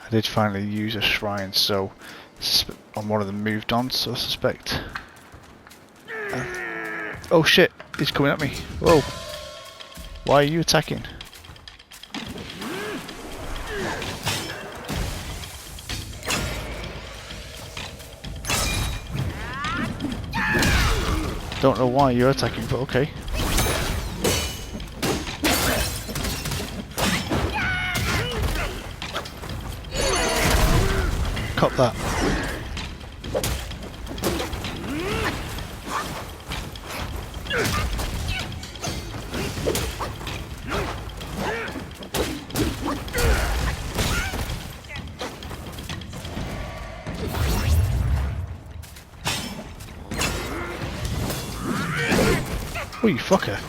Speaker 1: I did finally use a shrine, so on one of them moved on, so I suspect. Oh shit, he's coming at me. Whoa. Why are you attacking? Don't know why you're attacking, but okay. Cop that. Oh, you fucker.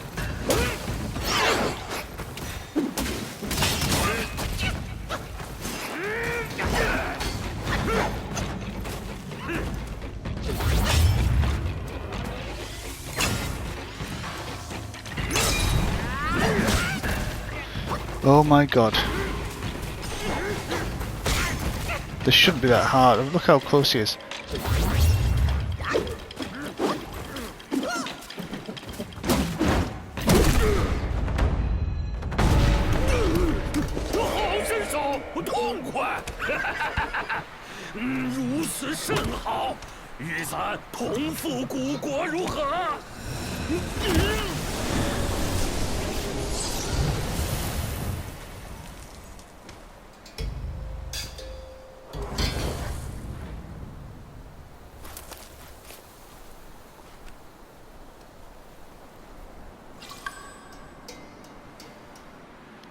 Speaker 1: Oh my god. This shouldn't be that hard. Look how close he is.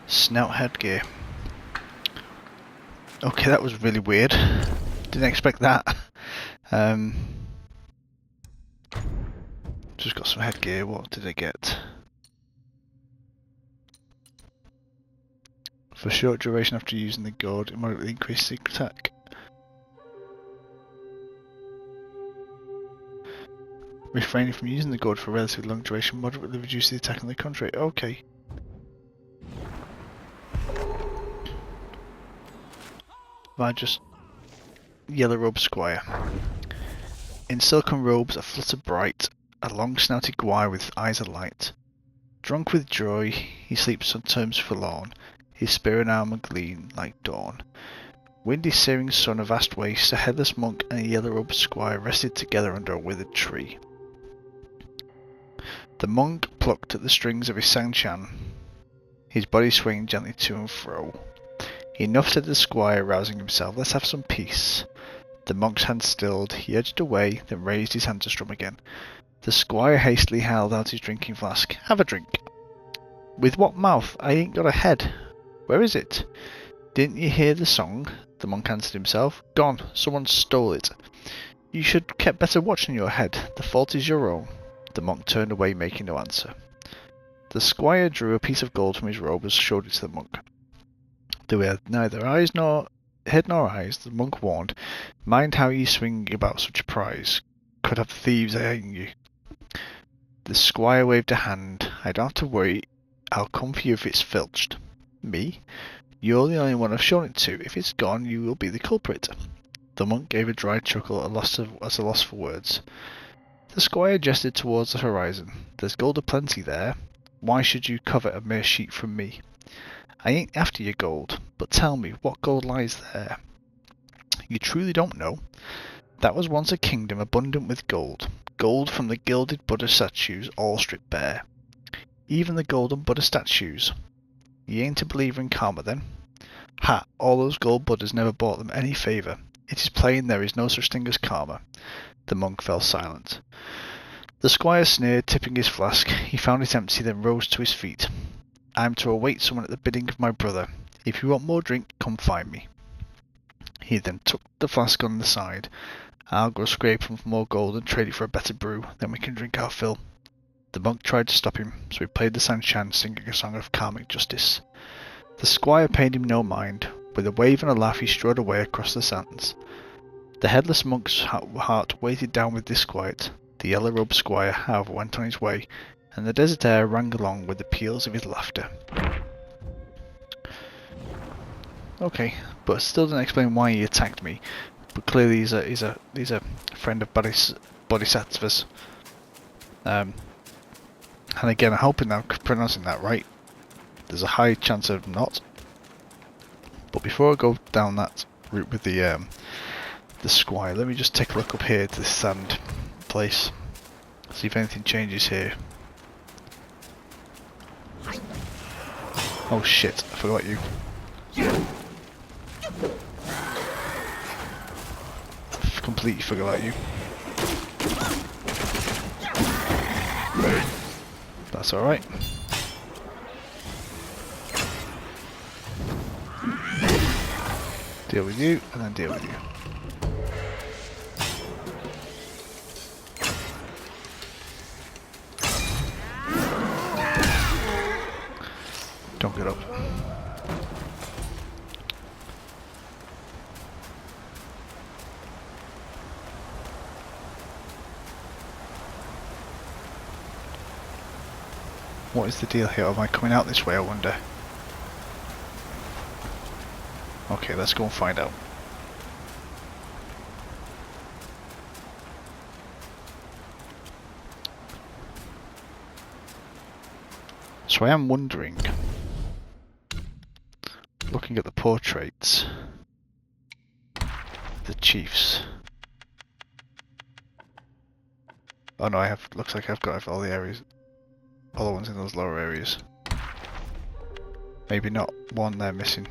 Speaker 1: Snout headgear. Okay, that was really weird. Didn't expect that. Just got some headgear. What did I get? For short duration after using the gourd, it moderately increased secret attack. Refraining from using the gourd for a relatively long duration moderately reduces the attack on the contrary. Okay. I just yellow robe squire. In silken robes that flutter bright, a long-snouted guire with eyes alight. Drunk with joy, he sleeps on terms forlorn, his spear and armour gleam like dawn. Windy searing sun, a vast waste, a headless monk and a yellow-robed squire rested together under a withered tree. The monk plucked at the strings of his sanchan, his body swaying gently to and fro. Enough, said the squire, rousing himself, let's have some peace. The monk's hand stilled, he edged away, then raised his hand to strum again. The squire hastily held out his drinking flask. Have a drink. With what mouth? I ain't got a head. Where is it? Didn't you hear the song? The monk answered himself. Gone. Someone stole it. You should kept better watch on your head. The fault is your own. The monk turned away, making no answer. The squire drew a piece of gold from his robe and showed it to the monk. Though he had neither head nor eyes, the monk warned, mind how ye swing about such a prize. Could have thieves eyeing you. The squire waved a hand. I don't have to worry. I'll come for you if it's filched. Me? You're the only one I've shown it to. If it's gone, you will be the culprit. The monk gave a dry chuckle at a loss for words. The squire gestured towards the horizon. There's gold aplenty there. Why should you covet a mere sheep from me? I ain't after your gold, but tell me, what gold lies there? You truly don't know? That was once a kingdom abundant with gold. Gold from the gilded Buddha statues, all stripped bare. Even the golden Buddha statues. You ain't a believer in karma then? Ha! All those gold Buddhas never bought them any favour. It is plain there is no such thing as karma. The monk fell silent. The squire sneered, tipping his flask. He found it empty, then rose to his feet. I am to await someone at the bidding of my brother. If you want more drink, come find me. He then took the flask on the side. I'll go scraping for more gold and trade it for a better brew, then we can drink our fill. The monk tried to stop him, so he played the sanchan, singing a song of karmic justice. The squire paid him no mind. With a wave and a laugh he strode away across the sands. The headless monk's heart weighted down with disquiet. The yellow-robed squire, however, went on his way, and the desert air rang along with the peals of his laughter. Okay, but still didn't explain why he attacked me. But clearly he's a friend of Bodhisattvas. And again, I'm hoping I'm pronouncing that right. There's a high chance of not. But before I go down that route with the squire, let me just take a look up here to this sand place. See if anything changes here. Oh shit, I forgot you. Completely forgot you. That's alright. Deal with you, and then deal with you. Don't get up. What is the deal here? Am I coming out this way, I wonder? Okay, let's go and find out. So I am wondering, looking at the portraits, the chiefs. Oh no, looks like I've got all the areas, all the ones in those lower areas. Maybe not one there missing.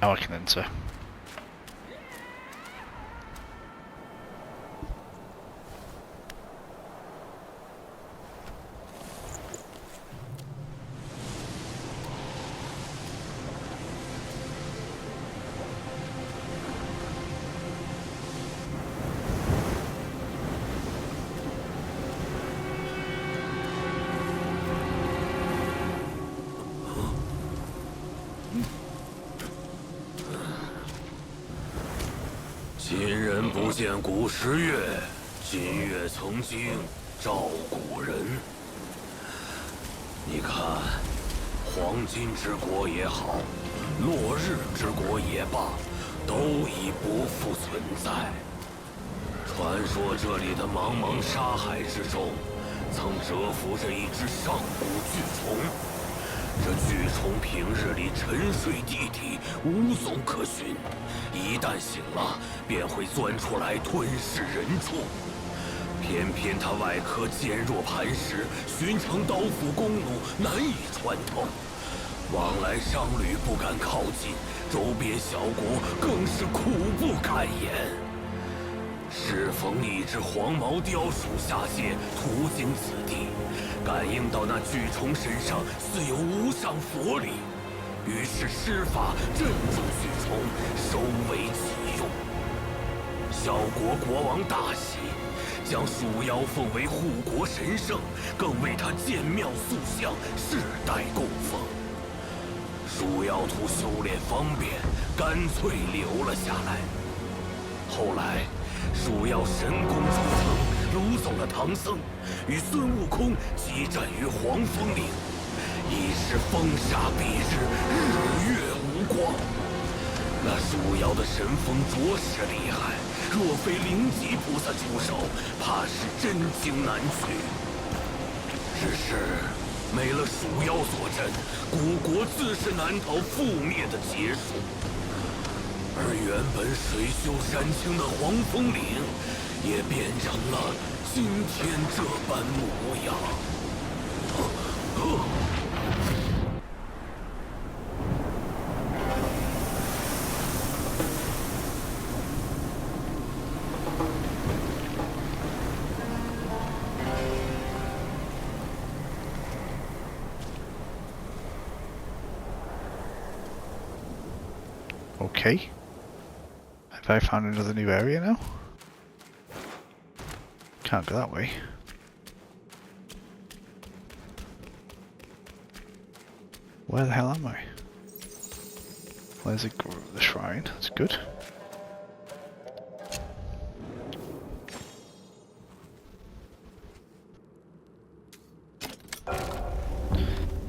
Speaker 1: Now I can enter.
Speaker 5: 今人不见古时月，今月曾经照古人。你看，黄金之国也好，落日之国也罢，都已不复存在。传说这里的茫茫沙海之中，曾蛰伏着一只上古巨虫。这巨虫平日里沉睡地底，无踪可寻，一旦醒了，便会钻出来吞噬人畜。偏偏它外壳坚若磐石，寻常刀斧弓弩难以穿透，往来商旅不敢靠近，周边小国更是苦不堪言。适逢一只黄毛雕鼠下界，途经此地，感应到那巨虫身上似有无上佛力，于是施法镇住巨虫，收为己用。小国国王大喜，将鼠妖奉为护国神圣，更为他建庙塑像，世代供奉。鼠妖图修炼方便，干脆留了下来。后来，鼠妖神功铸成，掳走了唐僧，与孙悟空激战于黄风岭，一时风沙蔽日，日月无光。那鼠妖的神风着实厉害，若非灵吉菩萨出手，怕是真经难取。只是没了鼠妖坐镇，古国自是难逃覆灭的劫数。而原本水秀山清的黄风岭，也变成了今天这般模样。
Speaker 1: Okay. Have I found another new area now? Can't go that way. Where the hell am I? Where's the shrine? That's good.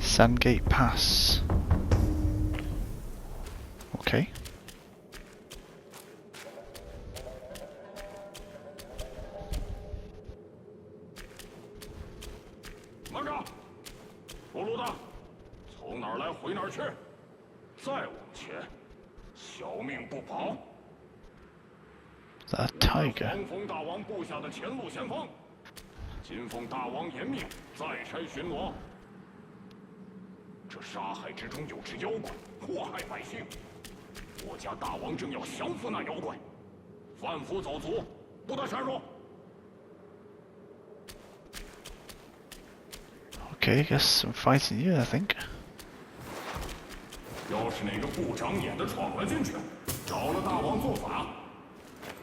Speaker 1: Sandgate Pass. Okay. Is that a tiger?
Speaker 6: 黄风大王部下的前路先锋，今奉大王严命，再差巡逻。这沙海之中有只妖怪，祸害百姓。我家大王正要降服那妖怪，贩夫走卒，不得擅入。
Speaker 1: Okay, I guess some fighting here, I think.
Speaker 6: 要是哪个不长眼的闯了进去，找了大王做法，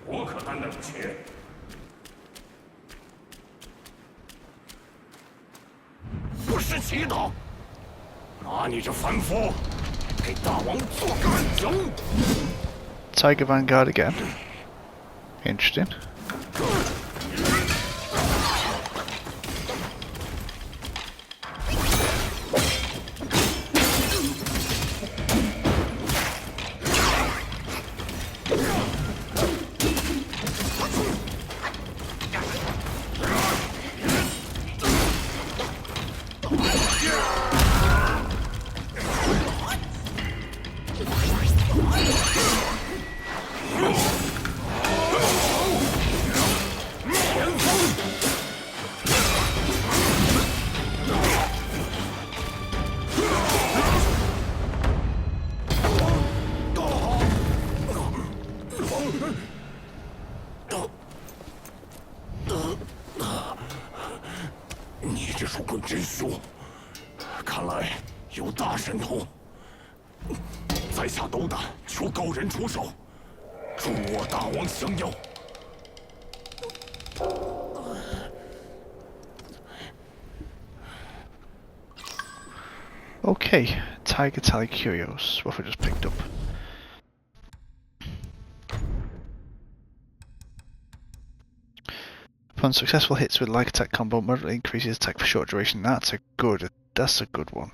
Speaker 6: 我可担待不起。不识祈祷，拿你这凡夫给大王做个人情。
Speaker 1: Tiger Vanguard again. Interesting. Tiger Tally Curios. What have I just picked up? Upon successful hits with like attack combo, moderately increases attack for short duration. That's a good one.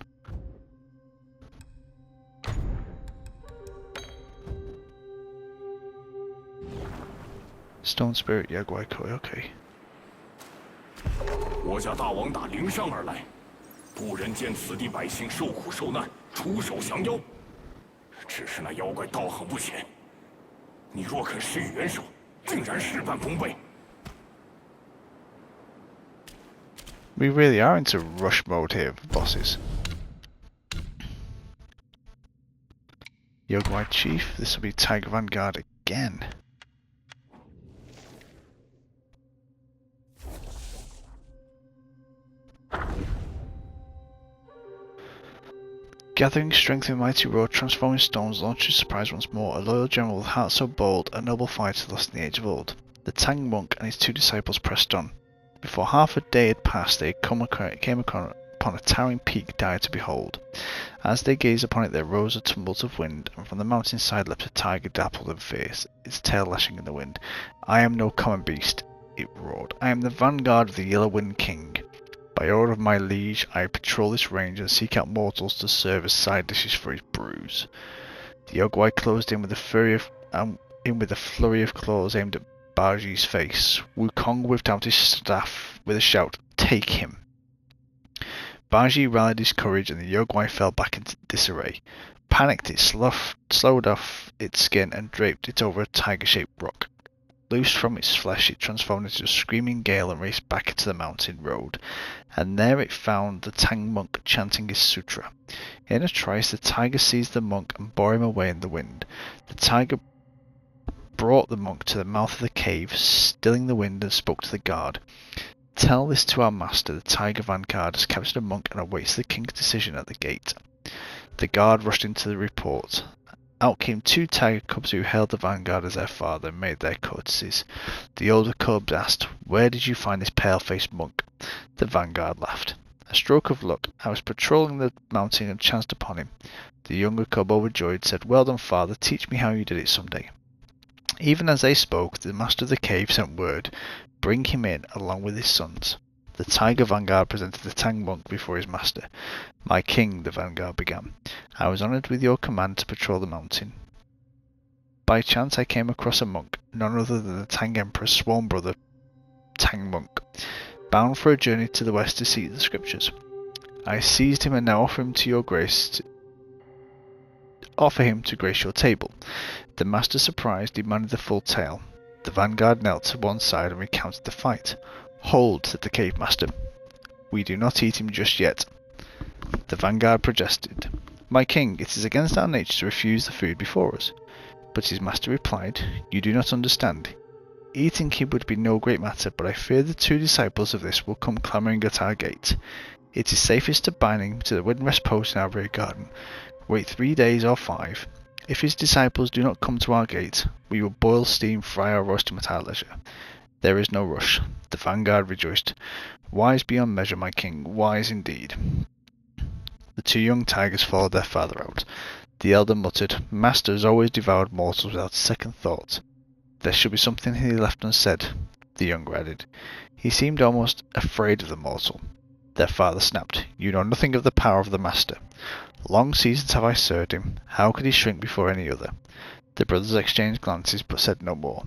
Speaker 1: Stone Spirit Yaguai Koi, okay.
Speaker 6: 我家大王打陵上而来，不忍见此地百姓受苦受难，出手降妖。只是那妖怪道行不浅，你若肯施以援手，竟然事半功倍。
Speaker 1: We really are into rush mode here for bosses. Yaguai Chief, this will be Tiger Vanguard again. Gathering strength in mighty roar, transforming stones, launches surprise once more. A loyal general with heart so bold, a noble fighter lost in the age of old. The Tang monk and his 2 disciples pressed on. Before half a day had passed, they came upon a towering peak dire to behold. As they gazed upon it, there rose a tumult of wind, and from the mountainside leapt a tiger dappled and fierce, its tail lashing in the wind. I am no common beast, it roared. I am the vanguard of the Yellow Wind King. By order of my liege, I patrol this range and seek out mortals to serve as side dishes for his brews. The Yaguai closed in with a flurry of claws aimed at Baji's face. Wukong whipped out his staff with a shout, "Take him!" Baji rallied his courage and the Yaguai fell back into disarray. Panicked, it slowed off its skin and draped it over a tiger-shaped rock. Loosed from its flesh, it transformed into a screaming gale and raced back into the mountain road. And there it found the Tang monk chanting his sutra. In a trice, the tiger seized the monk and bore him away in the wind. The tiger brought the monk to the mouth of the cave, stilling the wind, and spoke to the guard. Tell this to our master, the tiger vanguard has captured a monk and awaits the king's decision at the gate. The guard rushed into the report. Out came 2 tiger cubs who hailed the vanguard as their father and made their courtesies. The older cubs asked, "Where did you find this pale-faced monk?" The vanguard laughed. "A stroke of luck. I was patrolling the mountain and chanced upon him." The younger cub, overjoyed, said, "Well done, father. Teach me how you did it someday." Even as they spoke, the master of the cave sent word, "Bring him in, along with his sons." The tiger vanguard presented the Tang monk before his master. "My king," the vanguard began, "I was honoured with your command to patrol the mountain. By chance I came across a monk, none other than the Tang Emperor's sworn brother, Tang monk, bound for a journey to the west to seek the scriptures. I seized him and now offer him to grace your table." The master, surprised, demanded the full tale. The vanguard knelt to one side and recounted the fight. "Hold," said the cave master. "We do not eat him just yet." The vanguard protested. "My king, it is against our nature to refuse the food before us." But his master replied, "You do not understand. Eating him would be no great matter, but I fear the 2 disciples of this will come clamouring at our gate. It is safest to bind him to the windrest post in our rear garden. Wait 3 days or 5. If his disciples do not come to our gate, we will boil, steam, fry, or roast him at our leisure. There is no rush." The vanguard rejoiced. "Wise beyond measure, my king, wise indeed." The 2 young tigers followed their father out. The elder muttered, "Master has always devoured mortals without a second thought. There should be something he left unsaid." The younger added, "He seemed almost afraid of the mortal." Their father snapped, "You know nothing of the power of the master. Long seasons have I served him. How could he shrink before any other?" The brothers exchanged glances, but said no more.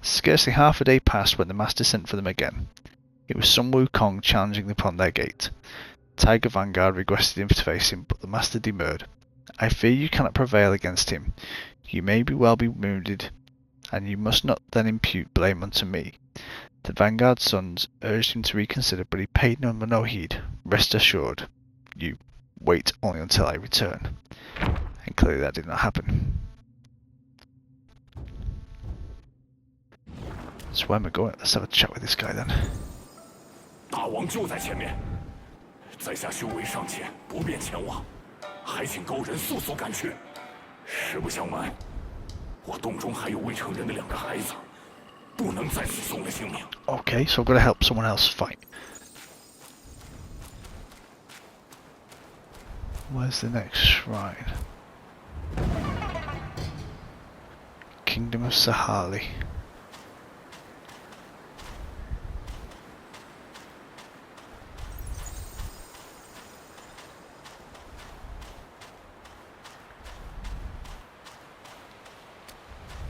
Speaker 1: Scarcely half a day passed when the master sent for them again. It was Sun Wukong challenging upon their gate. Tiger Vanguard requested him to face him, but the master demurred. "I fear you cannot prevail against him. You may well be wounded, and you must not then impute blame unto me." The Vanguard's sons urged him to reconsider, but he paid no heed. "Rest assured, you wait only until I return." And clearly that did not happen. So where am I going? Let's have a chat with this guy then.
Speaker 6: 大王就在前面，在下修为尚浅，不便前往，还请高人速速赶去。实不相瞒，我洞中还有未成人的2个孩子，不能在此送了性命。
Speaker 1: Okay, so I've got to help someone else fight. Where's the next shrine? Kingdom of Sahali.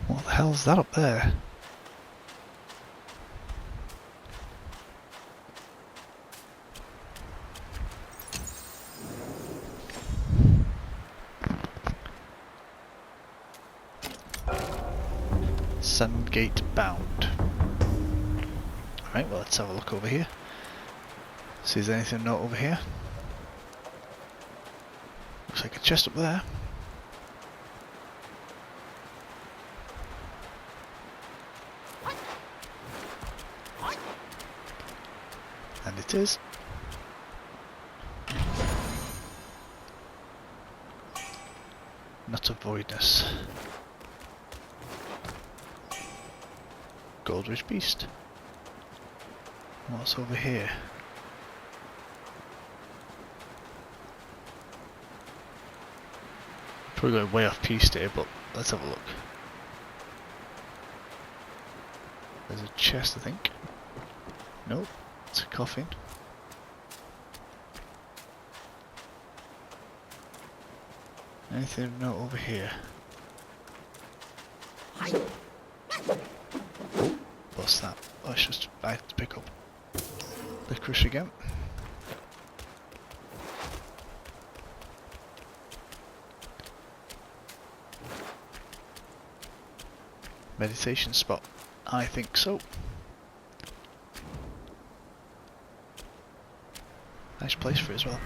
Speaker 1: What the hell's that up there? Sandgate bound. Alright, well let's have a look over here. See if there's anything not over here. Looks like a chest up there. And it is. Not a voidness. Goldridge Beast. What's over here? Probably going way off piste here, but let's have a look. There's a chest, I think. Nope, it's a coffin. Anything of note over here? What's that? Oh, it's just I have to pick up licorice again. Meditation spot. I think so. Nice place for it as well.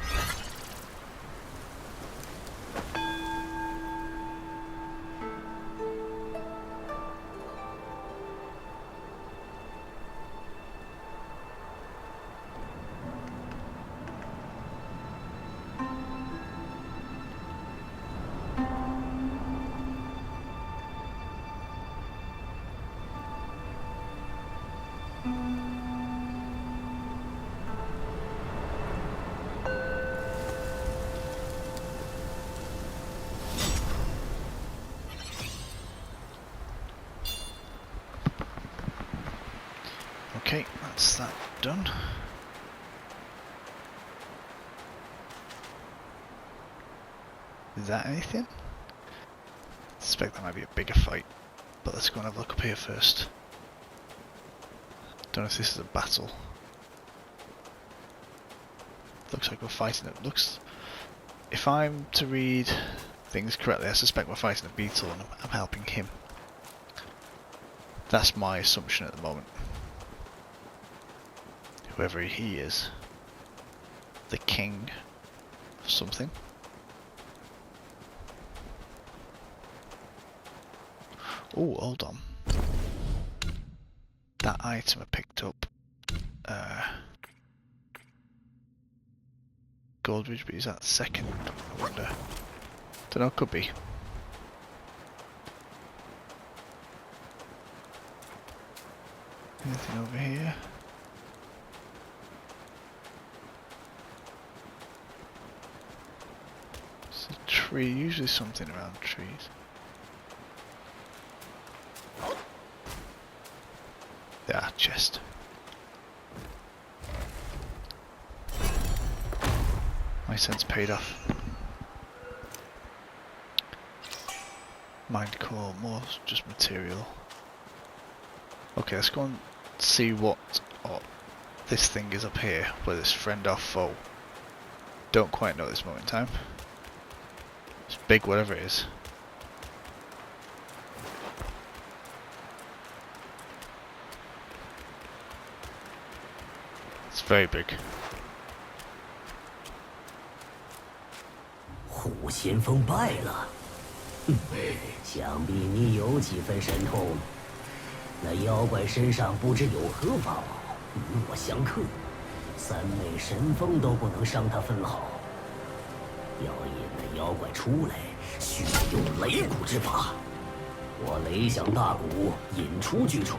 Speaker 1: Okay, that's that done. Is that anything? I suspect that might be a bigger fight, but let's go and have a look up here first. Don't know if this is a battle. Looks like we're fighting it. Looks, if I'm to read things correctly, I suspect we're fighting a beetle and I'm helping him. That's my assumption at the moment. Whoever he is. The king of something. Oh, hold on. That item I picked up. Goldridge, but is that second? I wonder. Don't know, could be. Anything over here? It's a tree, usually something around trees. Yeah, chest. My sense paid off. Mind core, more just material. Okay, let's go and see what this thing is up here, whether it's friend or foe. Don't quite know at this moment in time. It's big, whatever it is. It's very big.
Speaker 2: 虎先锋败了，想必你有几分神通。那妖怪身上不知有何法宝，与我相克，三昧神风都不能伤他分毫。要引那妖怪出来，需用雷鼓之法。我雷响大鼓，引出巨虫。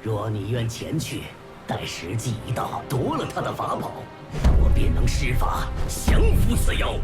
Speaker 2: 若你愿前去，待时机一到，夺了他的法宝，我
Speaker 7: 我便能施法降服此妖。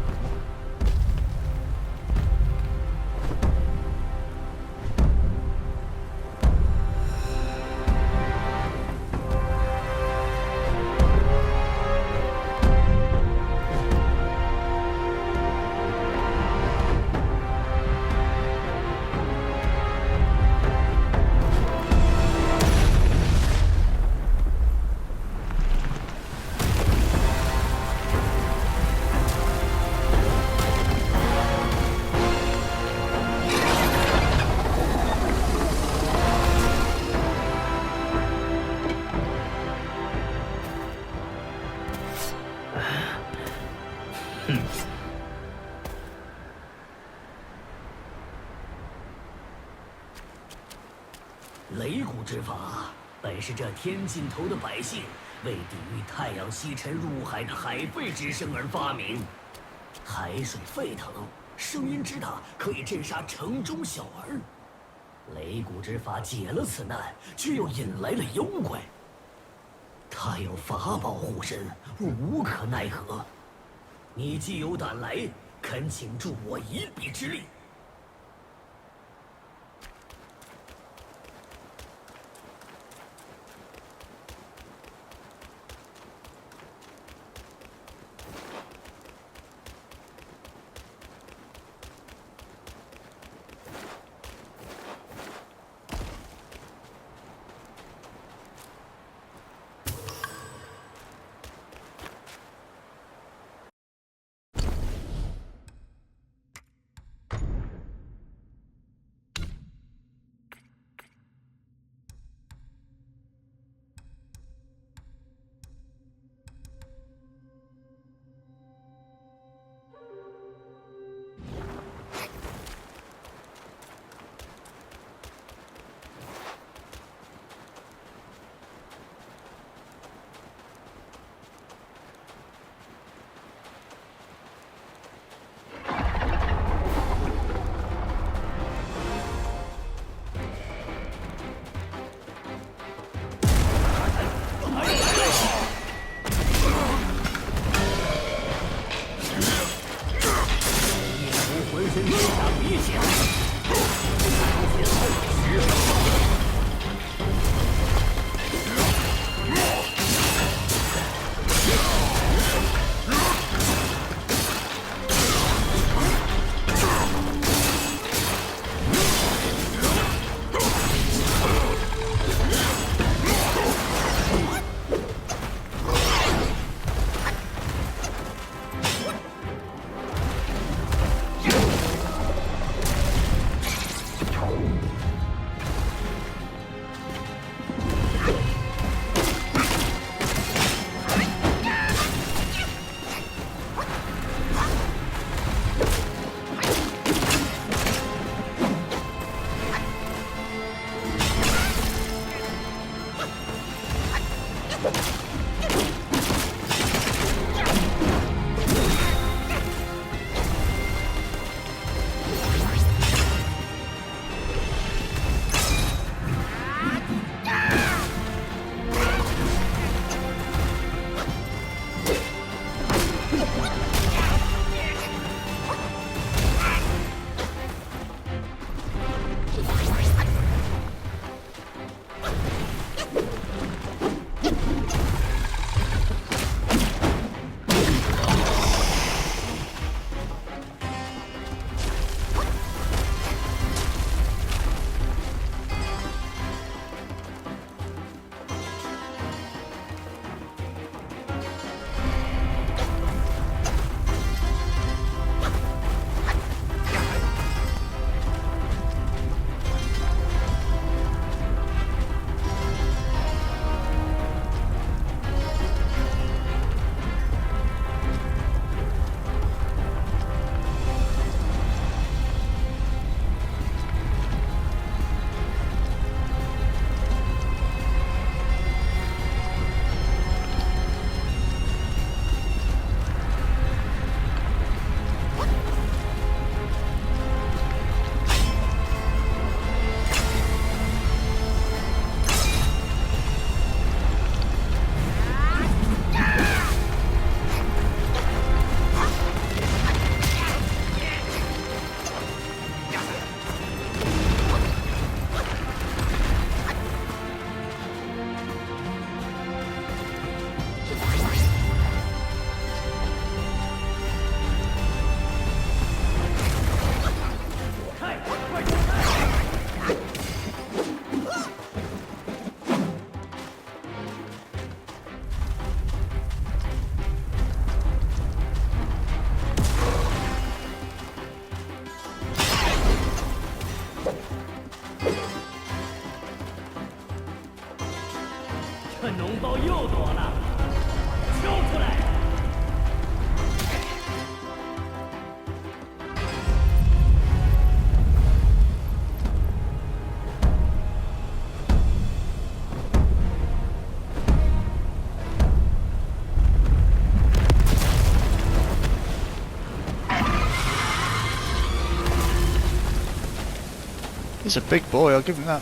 Speaker 7: 雷谷之法本是这天尽头的百姓为抵御太阳西沉入海的海废之声而发明。海水沸腾，声音之大，可以震杀城中小儿。雷谷之法解了此难，却又引来了妖怪。他有法宝护身，我无可奈何。你既有胆来，恳请助我一臂之力。
Speaker 1: He's a big boy, I'll give him that.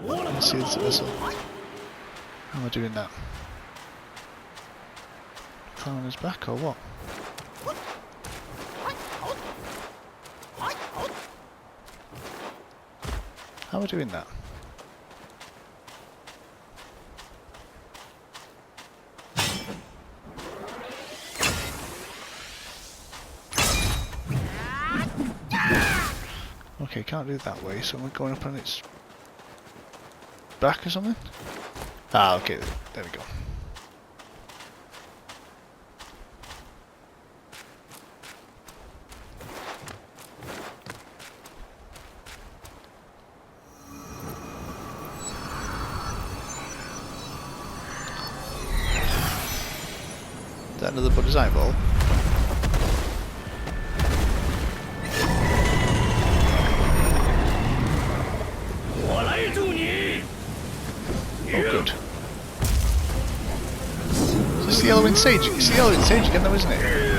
Speaker 1: Let's see this vessel. How am I doing that? Flying on his back or what? How am I doing that? Okay, can't do it that way, so I'm going up on its back or something? Ah, okay, there we go. Is that another Buddha's eyeball? Oh, good. Is this the yellow sage? It's the yellow sage again though, isn't it?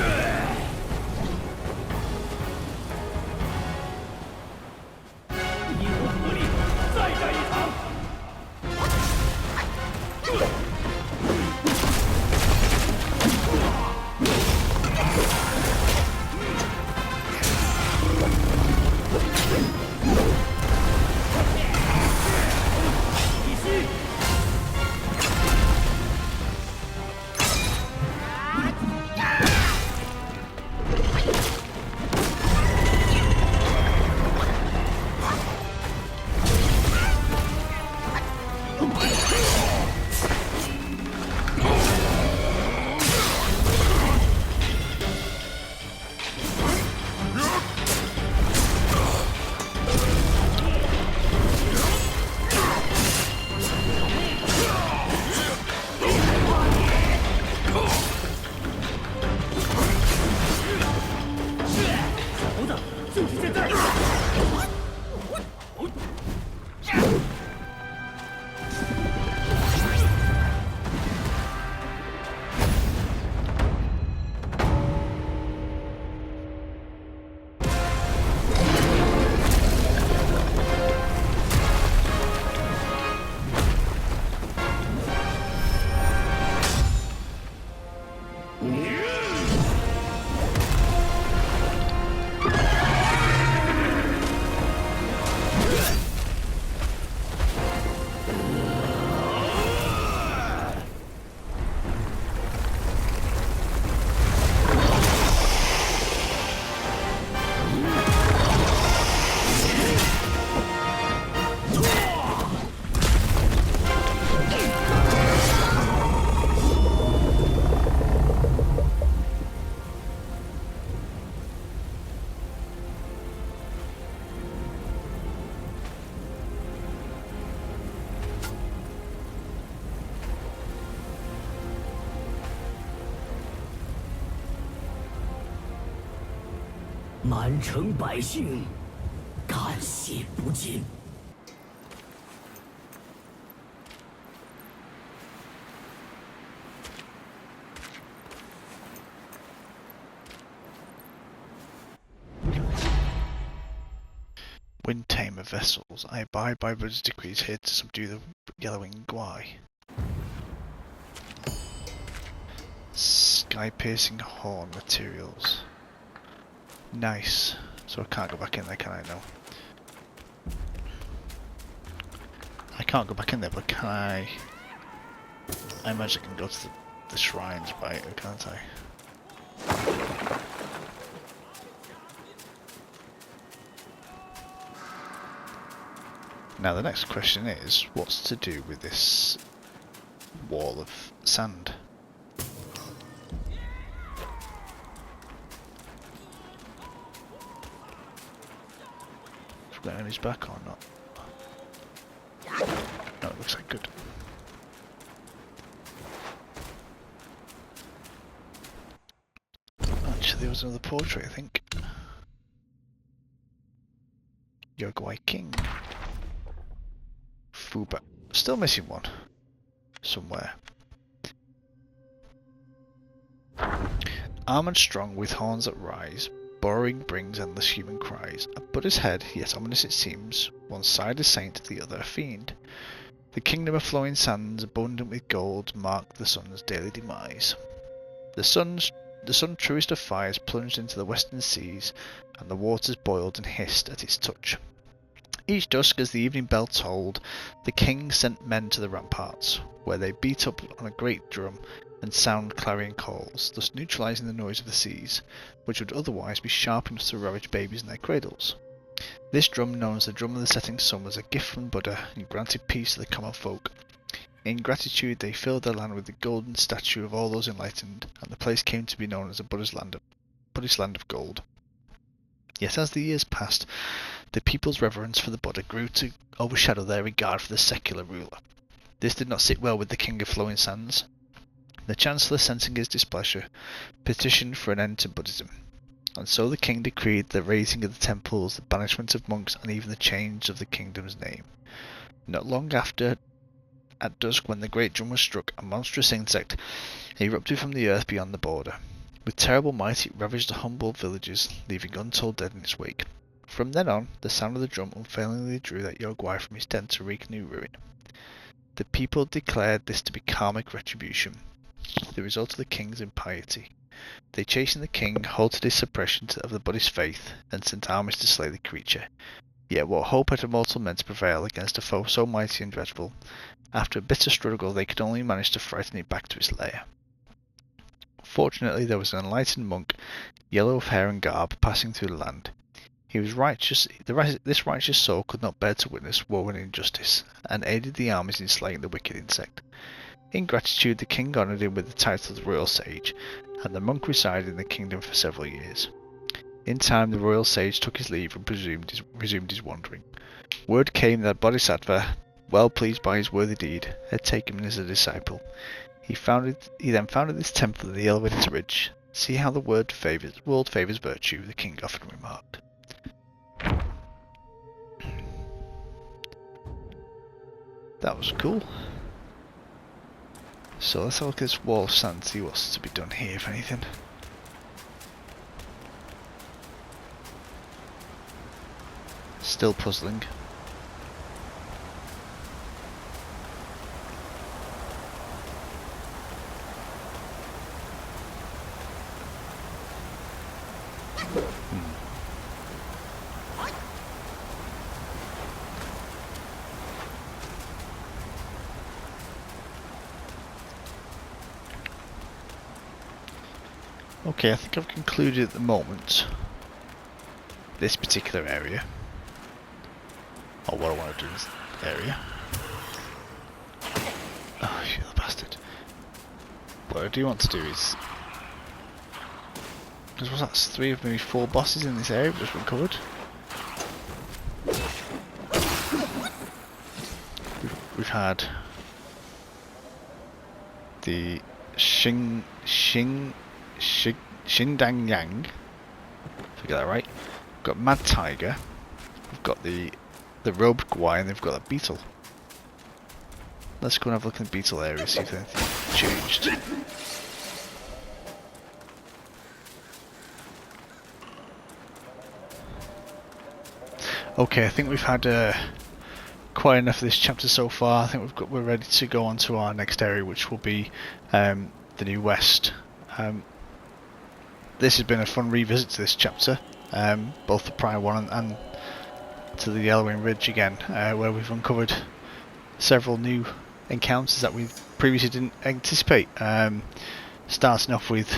Speaker 7: 满城百姓，感谢不尽。
Speaker 1: Wind tamer vessels. I abide by Buddha's decrees here to subdue the yellowing guai. Sky piercing horn materials. Nice. So I can't go back in there, can I? No. I can't go back in there, but can I? I imagine I can go to the shrines by it, can't I? Now the next question is, what's to do with this wall of sand? Is it on his back or not? No, it looks like good. Actually, there was another portrait, I think. Yogwai King. Fuban. Still missing one. Somewhere. Armoured strong with horns that rise, burrowing brings endless human cries. A Buddha's head, yet ominous it seems, one side a saint, the other a fiend. The kingdom of flowing sands, abundant with gold, marked the sun's daily demise. The sun, truest of fires, plunged into the western seas, and the waters boiled and hissed at its touch. Each dusk, as the evening bell tolled, the king sent men to the ramparts, where they beat up on a great drum and sound clarion calls, thus neutralizing the noise of the seas, which would otherwise be sharp enough to ravage babies in their cradles. This drum, known as the drum of the setting sun, was a gift from Buddha and granted peace to the common folk. In gratitude, they filled their land with the golden statue of all those enlightened, and the place came to be known as the Buddhist land of gold. Yet as the years passed, the people's reverence for the Buddha grew to overshadow their regard for the secular ruler. This did not sit well with the king of flowing sands. The chancellor, sensing his displeasure, petitioned for an end to Buddhism, and so the king decreed the razing of the temples, the banishment of monks, and even the change of the kingdom's name. Not long after, at dusk, when the great drum was struck, a monstrous insect erupted from the earth beyond the border. With terrible might it ravaged the humble villages, leaving untold dead in its wake. From then on, the sound of the drum unfailingly drew that Yogwai from his tent to wreak new ruin. The people declared this to be karmic retribution, the result of the king's impiety. They chastened the king, halted his suppression of the Buddhist faith, and sent armies to slay the creature. Yet what hope had immortal men to prevail against a foe so mighty and dreadful? After a bitter struggle, they could only manage to frighten it back to its lair. Fortunately, there was an enlightened monk, yellow of hair and garb, passing through the land. He was righteous. This righteous soul could not bear to witness war and injustice, and aided the armies in slaying the wicked insect. In gratitude, the king honoured him with the title of royal sage, and the monk resided in the kingdom for several years. In time, the royal sage took his leave and resumed his wandering. Word came that Bodhisattva, well pleased by his worthy deed, had taken him as a disciple. He then founded this temple in the elevated ridge. See how the world favours virtue, the king often remarked. That was cool. So let's have a look at this wall of sand, see what's to be done here, if anything. Still puzzling. Okay, I think I've concluded at the moment this particular area, or what I want to do in this area. Oh, you little bastard. What I do want to do is, because that's 3 of maybe 4 bosses in this area just been covered. We've had the shigandang, if I get that right. We've got Mad Tiger. We've got the robed Gwai, and they've got a beetle. Let's go and have a look in the beetle area, see if anything changed. Okay, I think we've had quite enough of this chapter so far. I think we're ready to go on to our next area, which will be the New West. This has been a fun revisit to this chapter, both the prior one and to the Yellowing Ridge again, where we've uncovered several new encounters that we previously didn't anticipate. Starting off with,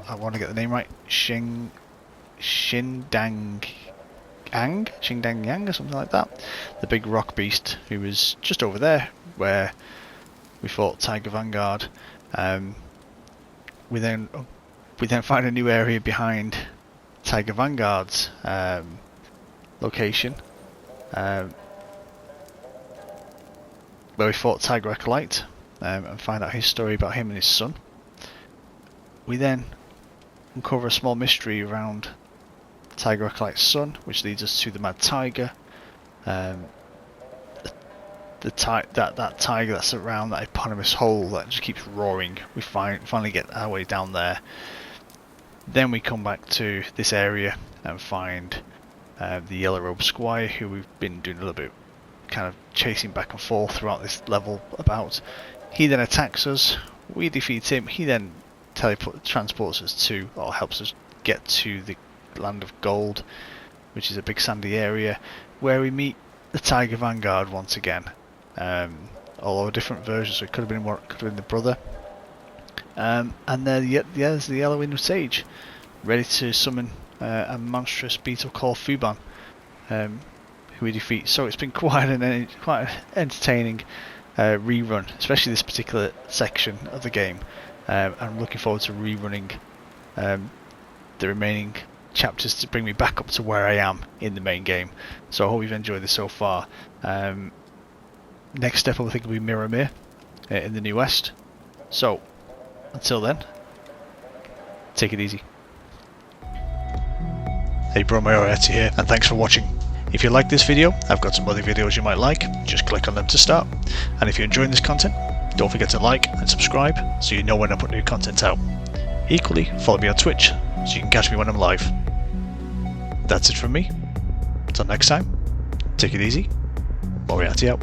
Speaker 1: I want to get the name right, Shigandang or something like that. The big rock beast who was just over there where we fought Tiger Vanguard. We then find a new area behind Tiger Vanguard's location, where we fought Tiger Acolyte, and find out his story about him and his son. We then uncover a small mystery around Tiger Acolyte's son, which leads us to the Mad Tiger. The that tiger that's around that eponymous hole that just keeps roaring. We finally get our way down there. Then we come back to this area and find the Yellow Robe Squire, who we've been doing a little bit kind of chasing back and forth throughout this level about. He then attacks us, we defeat him, he then transports us to, or helps us get to the Land of Gold, which is a big sandy area, where we meet the Tiger Vanguard once again. Although a different version, so it could have been the brother. And there's the Yellow Sage, ready to summon a monstrous beetle called Fuban, who we defeat. So it's been quite an entertaining rerun, especially this particular section of the game. I'm looking forward to rerunning the remaining chapters to bring me back up to where I am in the main game. So I hope you've enjoyed this so far. Next step I think will be Mirror in the New West. So until then, take it easy. Hey bro, Moriarty here, and thanks for watching. If you like this video, I've got some other videos you might like, just click on them to start. And if you're enjoying this content, don't forget to like and subscribe so you know when I put new content out. Equally, follow me on Twitch so you can catch me when I'm live. That's it from me. Until next time, take it easy. Moriarty out.